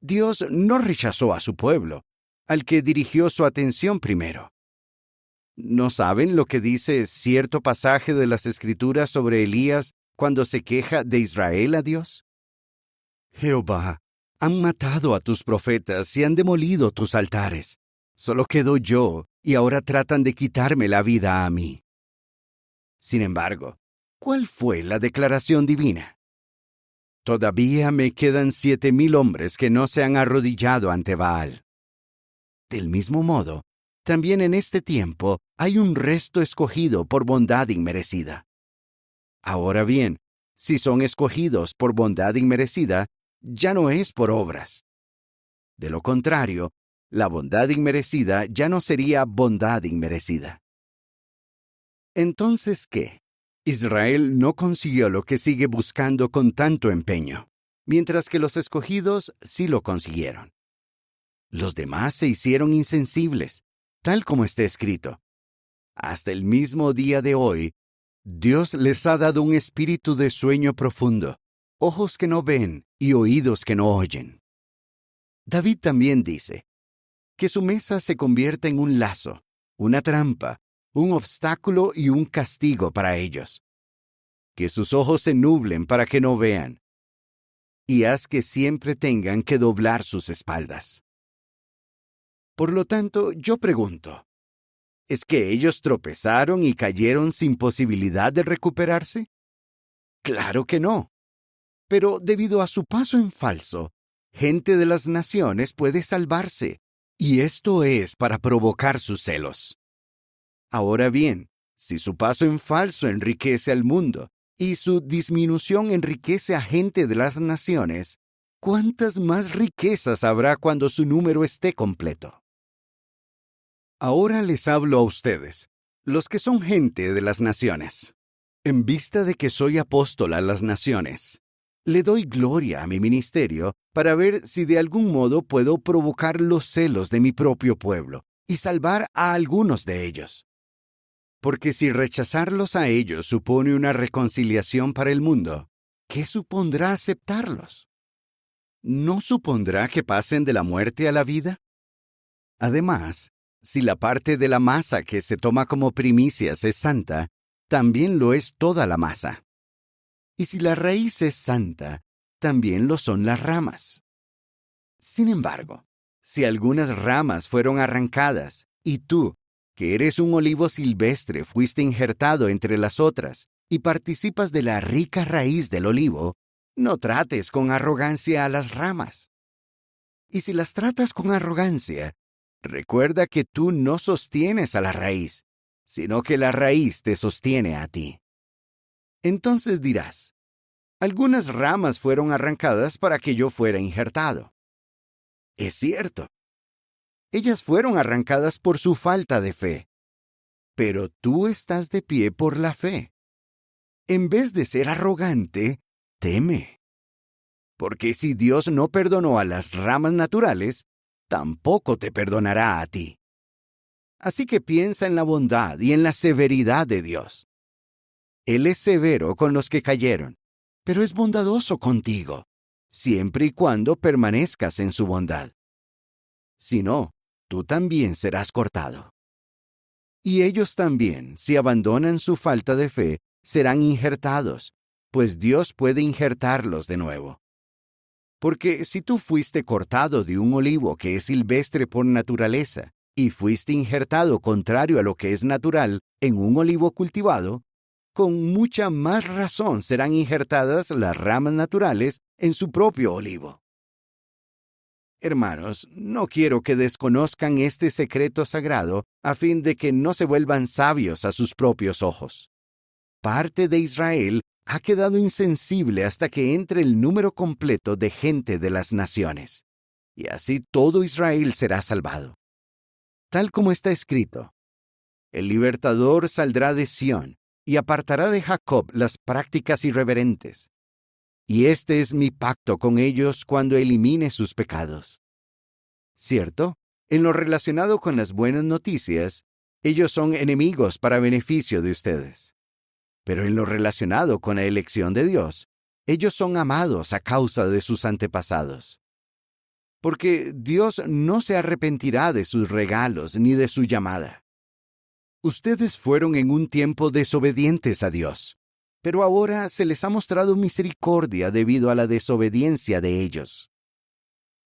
Dios no rechazó a su pueblo, al que dirigió su atención primero. ¿No saben lo que dice cierto pasaje de las Escrituras sobre Elías cuando se queja de Israel a Dios? Jehová, han matado a tus profetas y han demolido tus altares. Solo quedo yo, y ahora tratan de quitarme la vida a mí. Sin embargo, ¿cuál fue la declaración divina? Todavía me quedan 7,000 hombres que no se han arrodillado ante Baal. Del mismo modo, también en este tiempo hay un resto escogido por bondad inmerecida. Ahora bien, si son escogidos por bondad inmerecida, ya no es por obras. De lo contrario, la bondad inmerecida ya no sería bondad inmerecida. Entonces, ¿qué? Israel no consiguió lo que sigue buscando con tanto empeño, mientras que los escogidos sí lo consiguieron. Los demás se hicieron insensibles, tal como está escrito. Hasta el mismo día de hoy, Dios les ha dado un espíritu de sueño profundo, ojos que no ven y oídos que no oyen. David también dice, que su mesa se convierta en un lazo, una trampa, un obstáculo y un castigo para ellos. Que sus ojos se nublen para que no vean, y haz que siempre tengan que doblar sus espaldas. Por lo tanto, yo pregunto, ¿es que ellos tropezaron y cayeron sin posibilidad de recuperarse? Claro que no. Pero debido a su paso en falso, gente de las naciones puede salvarse, y esto es para provocar sus celos. Ahora bien, si su paso en falso enriquece al mundo, y su disminución enriquece a gente de las naciones, ¿cuántas más riquezas habrá cuando su número esté completo? Ahora les hablo a ustedes, los que son gente de las naciones. En vista de que soy apóstol a las naciones, le doy gloria a mi ministerio para ver si de algún modo puedo provocar los celos de mi propio pueblo y salvar a algunos de ellos. Porque si rechazarlos a ellos supone una reconciliación para el mundo, ¿qué supondrá aceptarlos? ¿No supondrá que pasen de la muerte a la vida? Además, si la parte de la masa que se toma como primicias es santa, también lo es toda la masa. Y si la raíz es santa, también lo son las ramas. Sin embargo, si algunas ramas fueron arrancadas, y tú, que eres un olivo silvestre, fuiste injertado entre las otras, y participas de la rica raíz del olivo, no trates con arrogancia a las ramas. Y si las tratas con arrogancia, recuerda que tú no sostienes a la raíz, sino que la raíz te sostiene a ti. Entonces dirás, algunas ramas fueron arrancadas para que yo fuera injertado. Es cierto. Ellas fueron arrancadas por su falta de fe. Pero tú estás de pie por la fe. En vez de ser arrogante, teme. Porque si Dios no perdonó a las ramas naturales, tampoco te perdonará a ti. Así que piensa en la bondad y en la severidad de Dios. Él es severo con los que cayeron, pero es bondadoso contigo, siempre y cuando permanezcas en su bondad. Si no, tú también serás cortado. Y ellos también, si abandonan su falta de fe, serán injertados, pues Dios puede injertarlos de nuevo. Porque si tú fuiste cortado de un olivo que es silvestre por naturaleza, y fuiste injertado contrario a lo que es natural en un olivo cultivado, con mucha más razón serán injertadas las ramas naturales en su propio olivo. Hermanos, no quiero que desconozcan este secreto sagrado a fin de que no se vuelvan sabios a sus propios ojos. Parte de Israel ha quedado insensible hasta que entre el número completo de gente de las naciones, y así todo Israel será salvado. Tal como está escrito, el libertador saldrá de Sión y apartará de Jacob las prácticas irreverentes. Y este es mi pacto con ellos cuando elimine sus pecados. ¿Cierto? En lo relacionado con las buenas noticias, ellos son enemigos para beneficio de ustedes. Pero en lo relacionado con la elección de Dios, ellos son amados a causa de sus antepasados. Porque Dios no se arrepentirá de sus regalos ni de su llamada. Ustedes fueron en un tiempo desobedientes a Dios, pero ahora se les ha mostrado misericordia debido a la desobediencia de ellos.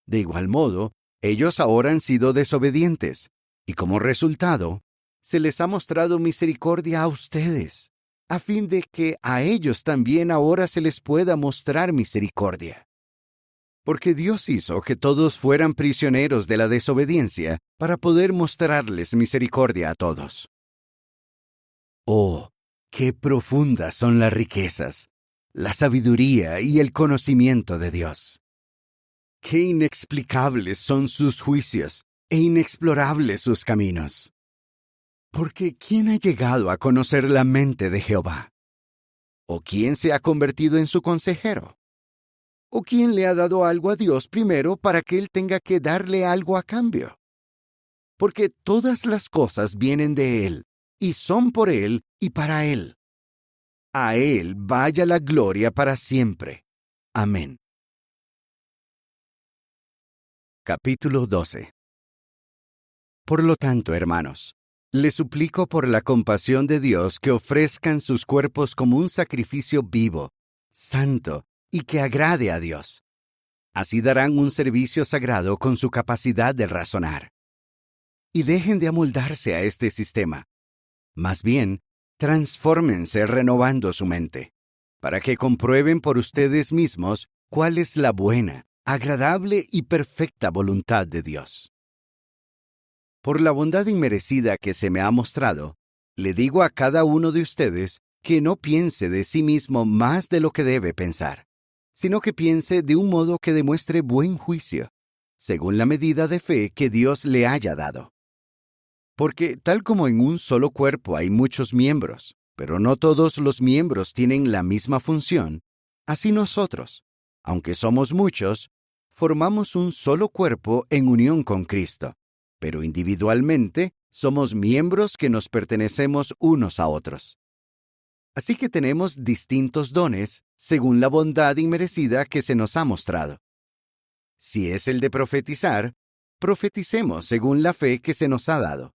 De igual modo, ellos ahora han sido desobedientes, y como resultado, se les ha mostrado misericordia a ustedes, a fin de que a ellos también ahora se les pueda mostrar misericordia. Porque Dios hizo que todos fueran prisioneros de la desobediencia para poder mostrarles misericordia a todos. Oh, qué profundas son las riquezas, la sabiduría y el conocimiento de Dios. Qué inexplicables son sus juicios e inexplorables sus caminos. Porque ¿quién ha llegado a conocer la mente de Jehová? ¿O quién se ha convertido en su consejero? ¿O quién le ha dado algo a Dios primero para que Él tenga que darle algo a cambio? Porque todas las cosas vienen de Él, y son por Él y para Él. A Él vaya la gloria para siempre. Amén. Capítulo 12. Por lo tanto, hermanos, les suplico por la compasión de Dios que ofrezcan sus cuerpos como un sacrificio vivo, santo, y que agrade a Dios. Así darán un servicio sagrado con su capacidad de razonar. Y dejen de amoldarse a este sistema. Más bien, transfórmense renovando su mente, para que comprueben por ustedes mismos cuál es la buena, agradable y perfecta voluntad de Dios. Por la bondad inmerecida que se me ha mostrado, le digo a cada uno de ustedes que no piense de sí mismo más de lo que debe pensar, sino que piense de un modo que demuestre buen juicio, según la medida de fe que Dios le haya dado. Porque tal como en un solo cuerpo hay muchos miembros, pero no todos los miembros tienen la misma función, así nosotros, aunque somos muchos, formamos un solo cuerpo en unión con Cristo, pero individualmente somos miembros que nos pertenecemos unos a otros. Así que tenemos distintos dones según la bondad inmerecida que se nos ha mostrado. Si es el de profetizar, profeticemos según la fe que se nos ha dado.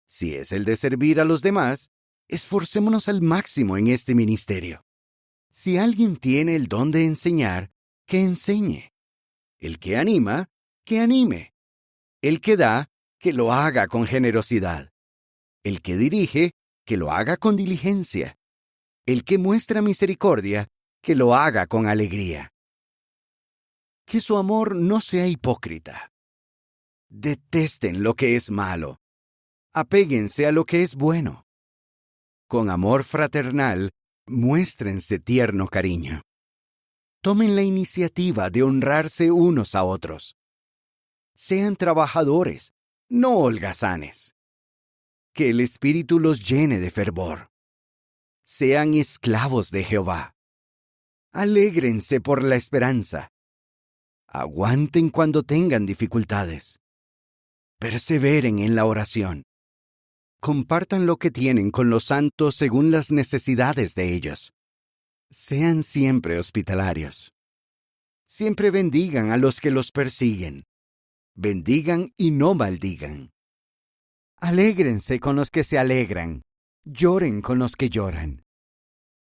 Si es el de servir a los demás, esforcémonos al máximo en este ministerio. Si alguien tiene el don de enseñar, que enseñe. El que anima, que anime. El que da, que lo haga con generosidad. El que dirige, que lo haga con diligencia. El que muestra misericordia, que lo haga con alegría. Que su amor no sea hipócrita. Detesten lo que es malo. Apéguense a lo que es bueno. Con amor fraternal, muéstrense tierno cariño. Tomen la iniciativa de honrarse unos a otros. Sean trabajadores, no holgazanes. Que el Espíritu los llene de fervor. Sean esclavos de Jehová. Alégrense por la esperanza. Aguanten cuando tengan dificultades. Perseveren en la oración. Compartan lo que tienen con los santos según las necesidades de ellos. Sean siempre hospitalarios. Siempre bendigan a los que los persiguen. Bendigan y no maldigan. Alégrense con los que se alegran. Lloren con los que lloran.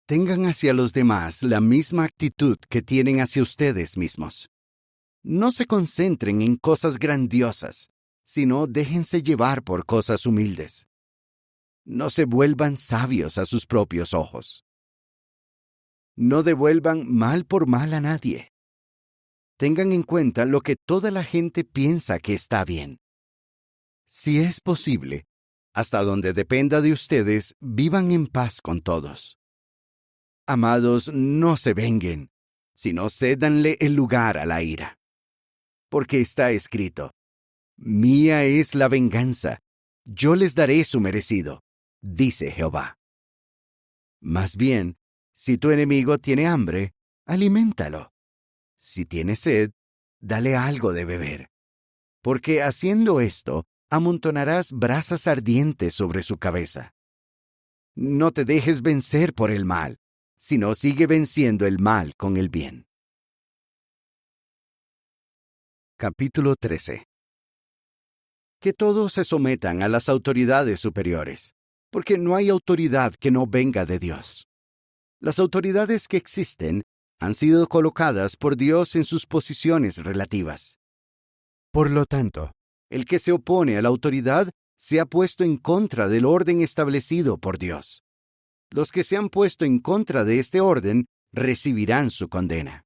Tengan hacia los demás la misma actitud que tienen hacia ustedes mismos. No se concentren en cosas grandiosas, sino déjense llevar por cosas humildes. No se vuelvan sabios a sus propios ojos. No devuelvan mal por mal a nadie. Tengan en cuenta lo que toda la gente piensa que está bien. Si es posible, hasta donde dependa de ustedes, vivan en paz con todos. Amados, no se venguen, sino cédanle el lugar a la ira. Porque está escrito: Mía es la venganza, yo les daré su merecido, dice Jehová. Más bien, si tu enemigo tiene hambre, aliméntalo. Si tiene sed, dale algo de beber. Porque haciendo esto, amontonarás brasas ardientes sobre su cabeza. No te dejes vencer por el mal, sino sigue venciendo el mal con el bien. Capítulo 13. Que todos se sometan a las autoridades superiores, porque no hay autoridad que no venga de Dios. Las autoridades que existen han sido colocadas por Dios en sus posiciones relativas. Por lo tanto, el que se opone a la autoridad se ha puesto en contra del orden establecido por Dios. Los que se han puesto en contra de este orden recibirán su condena.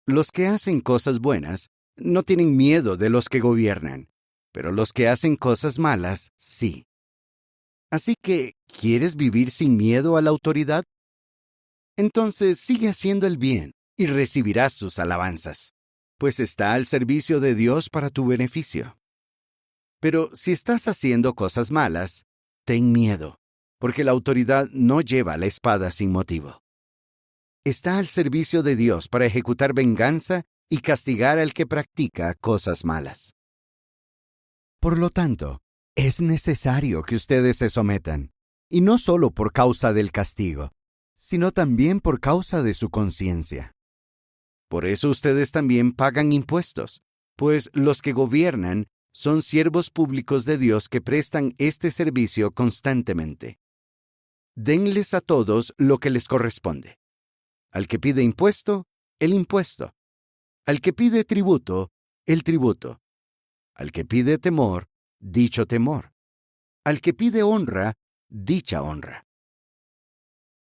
Los que hacen cosas buenas no tienen miedo de los que gobiernan, pero los que hacen cosas malas, sí. Así que, ¿quieres vivir sin miedo a la autoridad? Entonces sigue haciendo el bien y recibirás sus alabanzas, pues está al servicio de Dios para tu beneficio. Pero si estás haciendo cosas malas, ten miedo, porque la autoridad no lleva la espada sin motivo. Está al servicio de Dios para ejecutar venganza y castigar al que practica cosas malas. Por lo tanto, es necesario que ustedes se sometan, y no solo por causa del castigo, sino también por causa de su conciencia. Por eso ustedes también pagan impuestos, pues los que gobiernan son siervos públicos de Dios que prestan este servicio constantemente. Denles a todos lo que les corresponde. Al que pide impuesto, el impuesto. Al que pide tributo, el tributo. Al que pide temor, dicho temor. Al que pide honra, dicha honra.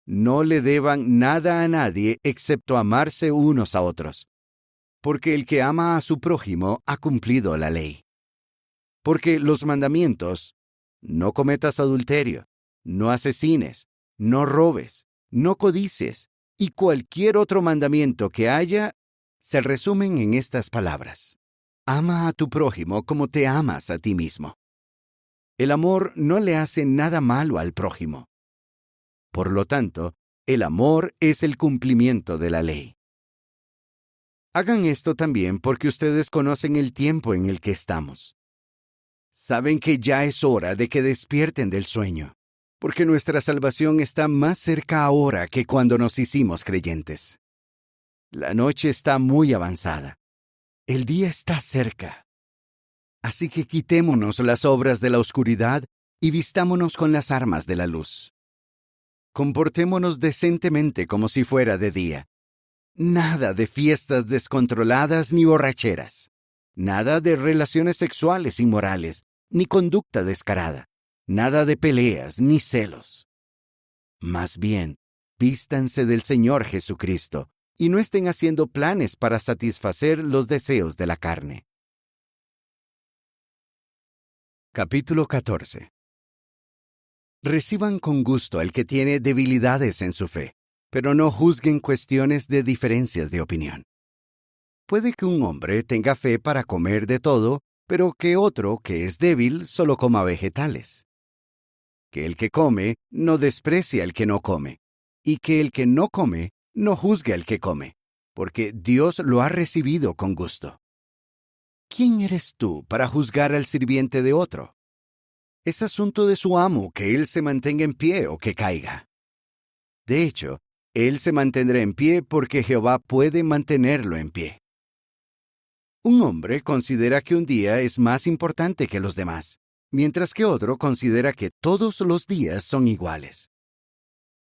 No le deban nada a nadie excepto amarse unos a otros, porque el que ama a su prójimo ha cumplido la ley. Porque los mandamientos, no cometas adulterio, no asesines, no robes, no codicies, y cualquier otro mandamiento que haya, se resumen en estas palabras: ama a tu prójimo como te amas a ti mismo. El amor no le hace nada malo al prójimo. Por lo tanto, el amor es el cumplimiento de la ley. Hagan esto también porque ustedes conocen el tiempo en el que estamos. Saben que ya es hora de que despierten del sueño, porque nuestra salvación está más cerca ahora que cuando nos hicimos creyentes. La noche está muy avanzada. El día está cerca. Así que quitémonos las obras de la oscuridad y vistámonos con las armas de la luz. Comportémonos decentemente como si fuera de día. Nada de fiestas descontroladas ni borracheras. Nada de relaciones sexuales inmorales, ni conducta descarada. Nada de peleas ni celos. Más bien, vístanse del Señor Jesucristo y no estén haciendo planes para satisfacer los deseos de la carne. Capítulo 14. Reciban con gusto al que tiene debilidades en su fe, pero no juzguen cuestiones de diferencias de opinión. Puede que un hombre tenga fe para comer de todo, pero que otro, que es débil, solo coma vegetales. Que el que come no desprecie al que no come, y que el que no come no juzgue al que come, porque Dios lo ha recibido con gusto. ¿Quién eres tú para juzgar al sirviente de otro? Es asunto de su amo que él se mantenga en pie o que caiga. De hecho, él se mantendrá en pie porque Jehová puede mantenerlo en pie. Un hombre considera que un día es más importante que los demás, mientras que otro considera que todos los días son iguales.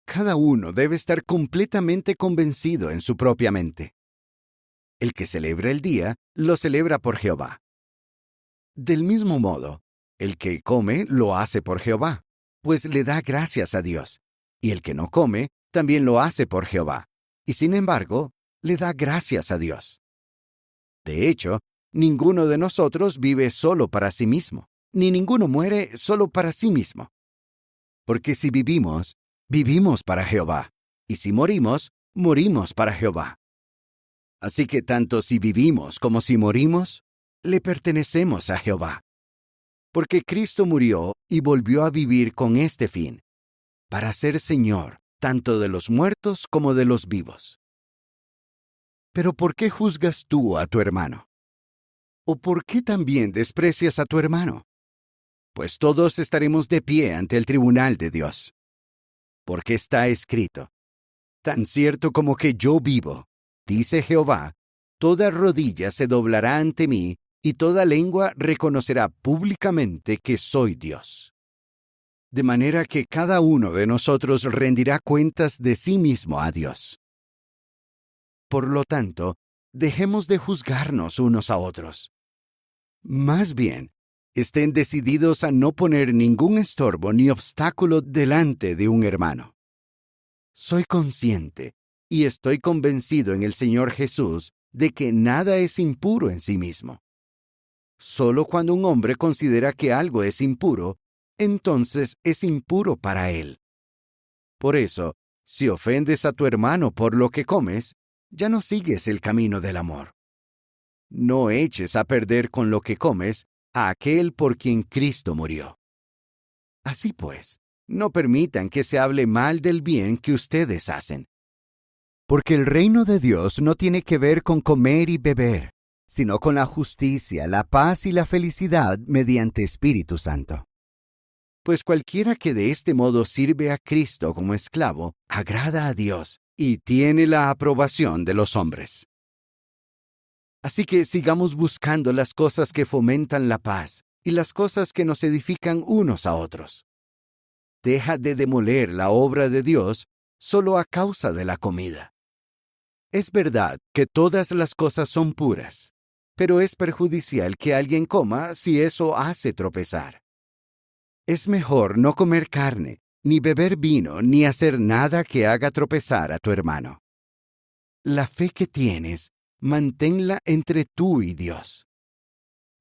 Cada uno debe estar completamente convencido en su propia mente. El que celebra el día, lo celebra por Jehová. Del mismo modo, el que come lo hace por Jehová, pues le da gracias a Dios, y el que no come también lo hace por Jehová, y sin embargo, le da gracias a Dios. De hecho, ninguno de nosotros vive solo para sí mismo, ni ninguno muere solo para sí mismo. Porque si vivimos, vivimos para Jehová, y si morimos, morimos para Jehová. Así que tanto si vivimos como si morimos, le pertenecemos a Jehová. Porque Cristo murió y volvió a vivir con este fin, para ser Señor tanto de los muertos como de los vivos. Pero ¿por qué juzgas tú a tu hermano? ¿O por qué también desprecias a tu hermano? Pues todos estaremos de pie ante el tribunal de Dios. Porque está escrito: tan cierto como que yo vivo, dice Jehová, toda rodilla se doblará ante mí, y toda lengua reconocerá públicamente que soy Dios. De manera que cada uno de nosotros rendirá cuentas de sí mismo a Dios. Por lo tanto, dejemos de juzgarnos unos a otros. Más bien, estén decididos a no poner ningún estorbo ni obstáculo delante de un hermano. Soy consciente y estoy convencido en el Señor Jesús de que nada es impuro en sí mismo. Solo cuando un hombre considera que algo es impuro, entonces es impuro para él. Por eso, si ofendes a tu hermano por lo que comes, ya no sigues el camino del amor. No eches a perder con lo que comes a aquel por quien Cristo murió. Así pues, No permitan que se hable mal del bien que ustedes hacen. Porque el reino de Dios no tiene que ver con comer y beber, sino con la justicia, la paz y la felicidad mediante Espíritu Santo. Pues cualquiera que de este modo sirve a Cristo como esclavo, agrada a Dios y tiene la aprobación de los hombres. Así que sigamos buscando las cosas que fomentan la paz y las cosas que nos edifican unos a otros. Deja de demoler la obra de Dios solo a causa de la comida. Es verdad que todas las cosas son puras, pero es perjudicial que alguien coma si eso hace tropezar. Es mejor no comer carne, ni beber vino, ni hacer nada que haga tropezar a tu hermano. La fe que tienes, manténla entre tú y Dios.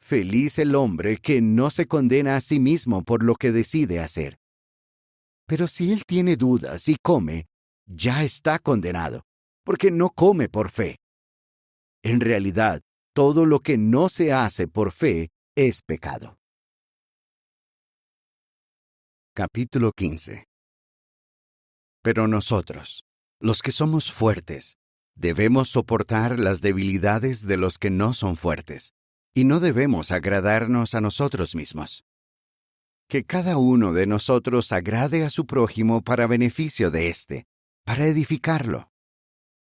Feliz el hombre que no se condena a sí mismo por lo que decide hacer. Pero si él tiene dudas y come, ya está condenado, porque no come por fe. En realidad, todo lo que no se hace por fe es pecado. Capítulo 15. Pero nosotros, los que somos fuertes, debemos soportar las debilidades de los que no son fuertes, y no debemos agradarnos a nosotros mismos. Que cada uno de nosotros agrade a su prójimo para beneficio de éste, para edificarlo.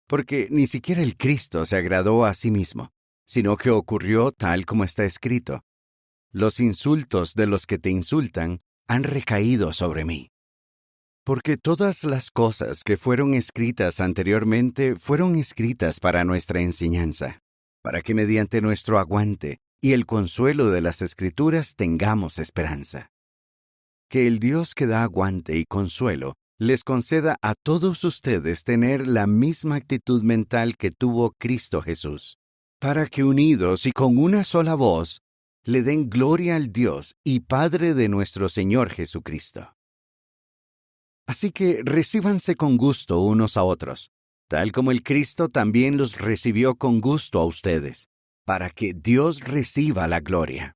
Porque ni siquiera el Cristo se agradó a sí mismo, sino que ocurrió tal como está escrito: los insultos de los que te insultan han recaído sobre mí. Porque todas las cosas que fueron escritas anteriormente fueron escritas para nuestra enseñanza, para que mediante nuestro aguante y el consuelo de las Escrituras tengamos esperanza. Que el Dios que da aguante y consuelo les conceda a todos ustedes tener la misma actitud mental que tuvo Cristo Jesús, para que unidos y con una sola voz le den gloria al Dios y Padre de nuestro Señor Jesucristo. Así que recíbanse con gusto unos a otros, tal como el Cristo también los recibió con gusto a ustedes, para que Dios reciba la gloria.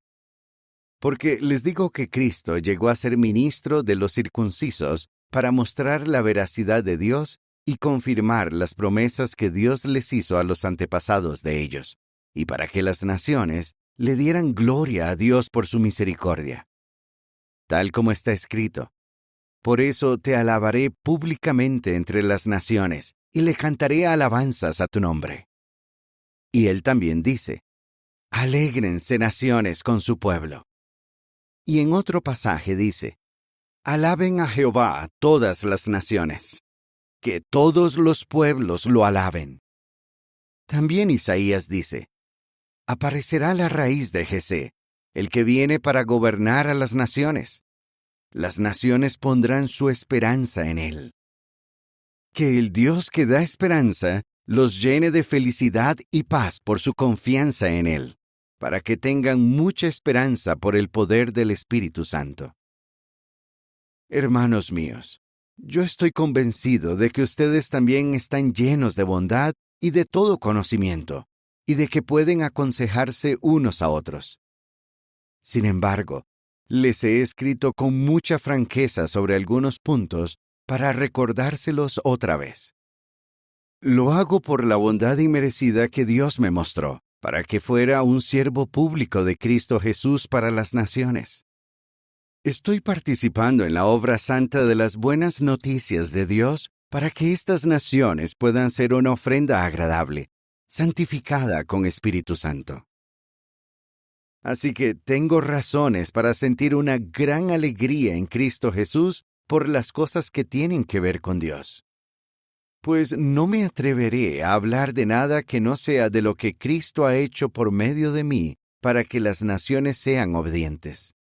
Porque les digo que Cristo llegó a ser ministro de los circuncisos para mostrar la veracidad de Dios y confirmar las promesas que Dios les hizo a los antepasados de ellos, y para que las naciones le dieran gloria a Dios por su misericordia. Tal como está escrito: por eso te alabaré públicamente entre las naciones, y le cantaré alabanzas a tu nombre. Y él también dice: alégrense naciones con su pueblo. Y en otro pasaje dice: alaben a Jehová todas las naciones, que todos los pueblos lo alaben. También Isaías dice: aparecerá la raíz de Jesé, el que viene para gobernar a las naciones. Las naciones pondrán su esperanza en él. Que el Dios que da esperanza los llene de felicidad y paz por su confianza en él, para que tengan mucha esperanza por el poder del Espíritu Santo. Hermanos míos, yo estoy convencido de que ustedes también están llenos de bondad y de todo conocimiento, y de que pueden aconsejarse unos a otros. Sin embargo, les he escrito con mucha franqueza sobre algunos puntos para recordárselos otra vez. Lo hago por la bondad inmerecida que Dios me mostró, para que fuera un siervo público de Cristo Jesús para las naciones. Estoy participando en la obra santa de las buenas noticias de Dios para que estas naciones puedan ser una ofrenda agradable, santificada con Espíritu Santo. Así que tengo razones para sentir una gran alegría en Cristo Jesús por las cosas que tienen que ver con Dios. Pues no me atreveré a hablar de nada que no sea de lo que Cristo ha hecho por medio de mí para que las naciones sean obedientes.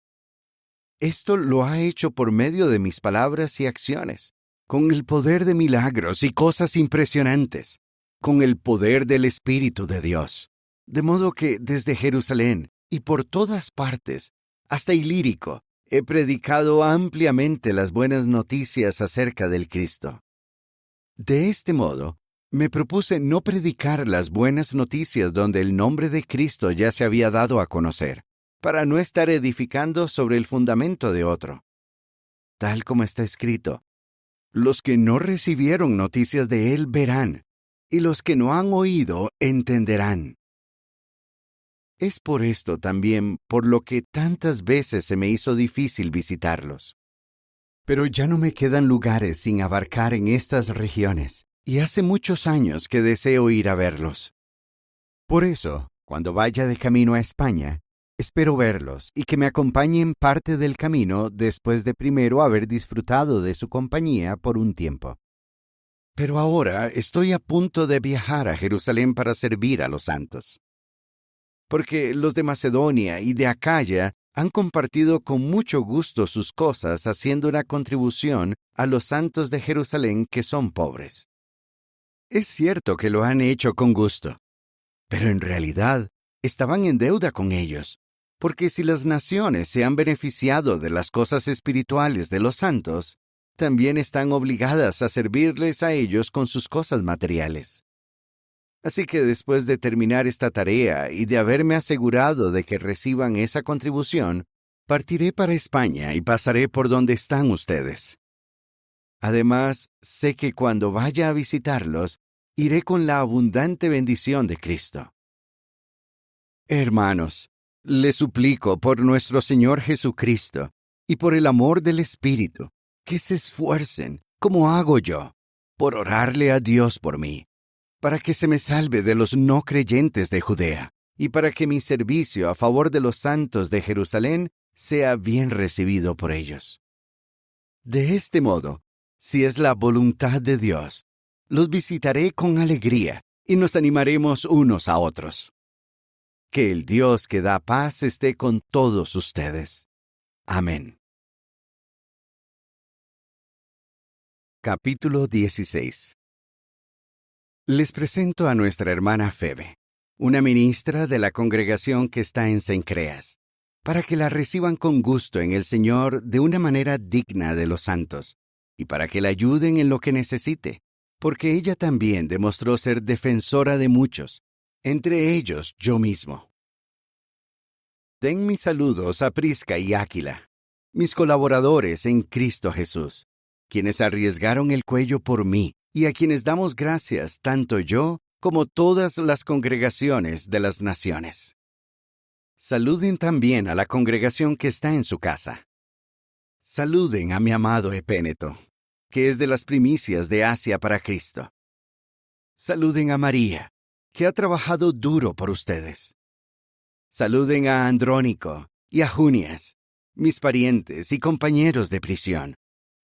Esto lo ha hecho por medio de mis palabras y acciones, con el poder de milagros y cosas impresionantes, con el poder del Espíritu de Dios. De modo que desde Jerusalén y por todas partes, hasta Ilírico, he predicado ampliamente las buenas noticias acerca del Cristo. De este modo, me propuse no predicar las buenas noticias donde el nombre de Cristo ya se había dado a conocer, para no estar edificando sobre el fundamento de otro. tal como está escrito: los que no recibieron noticias de él verán, y los que no han oído entenderán. Es por esto también por lo que tantas veces se me hizo difícil visitarlos. Pero ya no me quedan lugares sin abarcar en estas regiones, y hace muchos años que deseo ir a verlos. Por eso, cuando vaya de camino a España, espero verlos y que me acompañen parte del camino después de primero haber disfrutado de su compañía por un tiempo. Pero ahora estoy a punto de viajar a Jerusalén para servir a los santos. Porque los de Macedonia y de Acaya han compartido con mucho gusto sus cosas haciendo una contribución a los santos de Jerusalén que son pobres. Es cierto que lo han hecho con gusto, pero en realidad estaban en deuda con ellos, porque si las naciones se han beneficiado de las cosas espirituales de los santos, también están obligadas a servirles a ellos con sus cosas materiales. Así que después de terminar esta tarea y de haberme asegurado de que reciban esa contribución, partiré para España y pasaré por donde están ustedes. Además, sé que cuando vaya a visitarlos, iré con la abundante bendición de Cristo. Hermanos, les suplico por nuestro Señor Jesucristo y por el amor del Espíritu, que se esfuercen, como hago yo, por orarle a Dios por mí, para que se me salve de los no creyentes de Judea, y para que mi servicio a favor de los santos de Jerusalén sea bien recibido por ellos. De este modo, si es la voluntad de Dios, los visitaré con alegría y nos animaremos unos a otros. Que el Dios que da paz esté con todos ustedes. Amén. Capítulo 16. Les presento a nuestra hermana Febe, una ministra de la congregación que está en Cencreas, para que la reciban con gusto en el Señor de una manera digna de los santos, y para que la ayuden en lo que necesite, porque ella también demostró ser defensora de muchos, entre ellos yo mismo. Den mis saludos a Prisca y Áquila, mis colaboradores en Cristo Jesús, quienes arriesgaron el cuello por mí, y a quienes damos gracias tanto yo como todas las congregaciones de las naciones. Saluden también a la congregación que está en su casa. Saluden a mi amado Epéneto, que es de las primicias de Asia para Cristo. Saluden a María, que ha trabajado duro por ustedes. Saluden a Andrónico y a Junias, mis parientes y compañeros de prisión,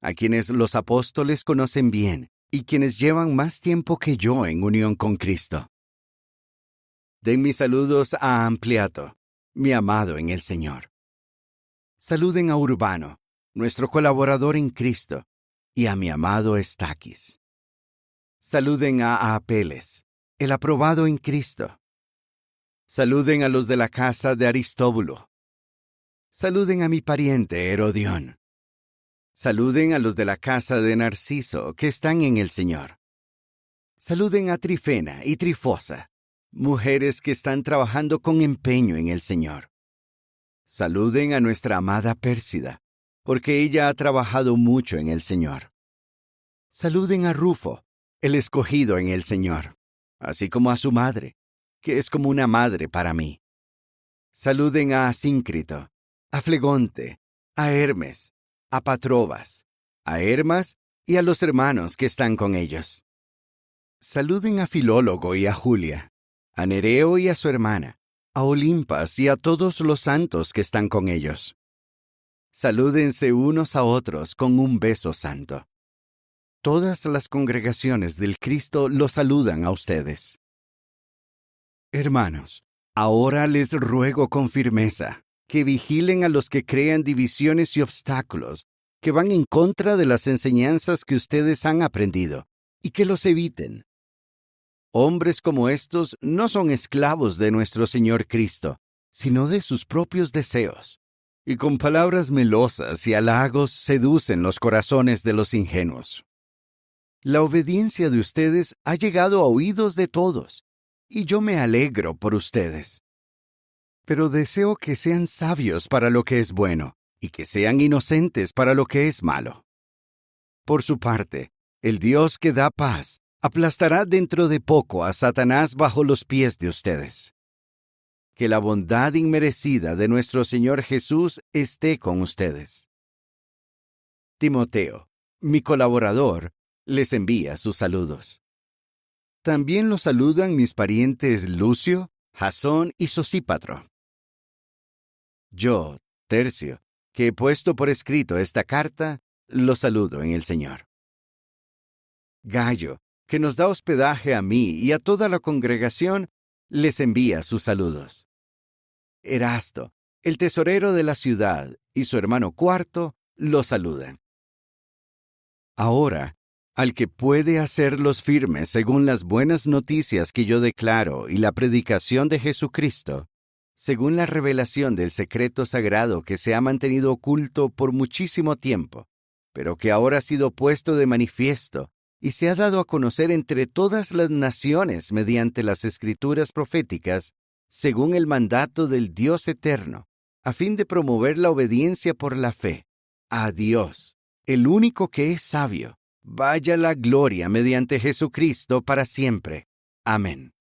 a quienes los apóstoles conocen bien y quienes llevan más tiempo que yo en unión con Cristo. Den mis saludos a Ampliato, mi amado en el Señor. Saluden a Urbano, nuestro colaborador en Cristo, y a mi amado Estaquis. Saluden a Apeles, el aprobado en Cristo. Saluden a los de la casa de Aristóbulo. Saluden a mi pariente Herodión. Saluden a los de la casa de Narciso, que están en el Señor. Saluden a Trifena y Trifosa, mujeres que están trabajando con empeño en el Señor. Saluden a nuestra amada Pérsida, porque ella ha trabajado mucho en el Señor. Saluden a Rufo, el escogido en el Señor, así como a su madre, que es como una madre para mí. Saluden a Asíncrito, a Flegonte, a Hermes, a Patrobas, a Hermas y a los hermanos que están con ellos. Saluden a Filólogo y a Julia, a Nereo y a su hermana, a Olimpas y a todos los santos que están con ellos. Salúdense unos a otros con un beso santo. Todas las congregaciones del Cristo los saludan a ustedes. Hermanos, ahora les ruego con firmeza que vigilen a los que crean divisiones y obstáculos, que van en contra de las enseñanzas que ustedes han aprendido, y que los eviten. Hombres como estos no son esclavos de nuestro Señor Cristo, sino de sus propios deseos, y con palabras melosas y halagos seducen los corazones de los ingenuos. La obediencia de ustedes ha llegado a oídos de todos, y yo me alegro por ustedes. Pero deseo que sean sabios para lo que es bueno, y que sean inocentes para lo que es malo. Por su parte, el Dios que da paz aplastará dentro de poco a Satanás bajo los pies de ustedes. Que la bondad inmerecida de nuestro Señor Jesús esté con ustedes. Timoteo, mi colaborador, les envía sus saludos. También los saludan mis parientes Lucio, Jasón y Sosípatro. Yo, Tercio, que he puesto por escrito esta carta, los saludo en el Señor. Gayo, que nos da hospedaje a mí y a toda la congregación, les envía sus saludos. Erasto, el tesorero de la ciudad, y su hermano Cuarto, los saludan. Ahora, al que puede hacerlos firmes según las buenas noticias que yo declaro y la predicación de Jesucristo, según la revelación del secreto sagrado que se ha mantenido oculto por muchísimo tiempo, pero que ahora ha sido puesto de manifiesto y se ha dado a conocer entre todas las naciones mediante las escrituras proféticas, según el mandato del Dios eterno, a fin de promover la obediencia por la fe. A Dios, el único que es sabio, vaya la gloria mediante Jesucristo para siempre. Amén.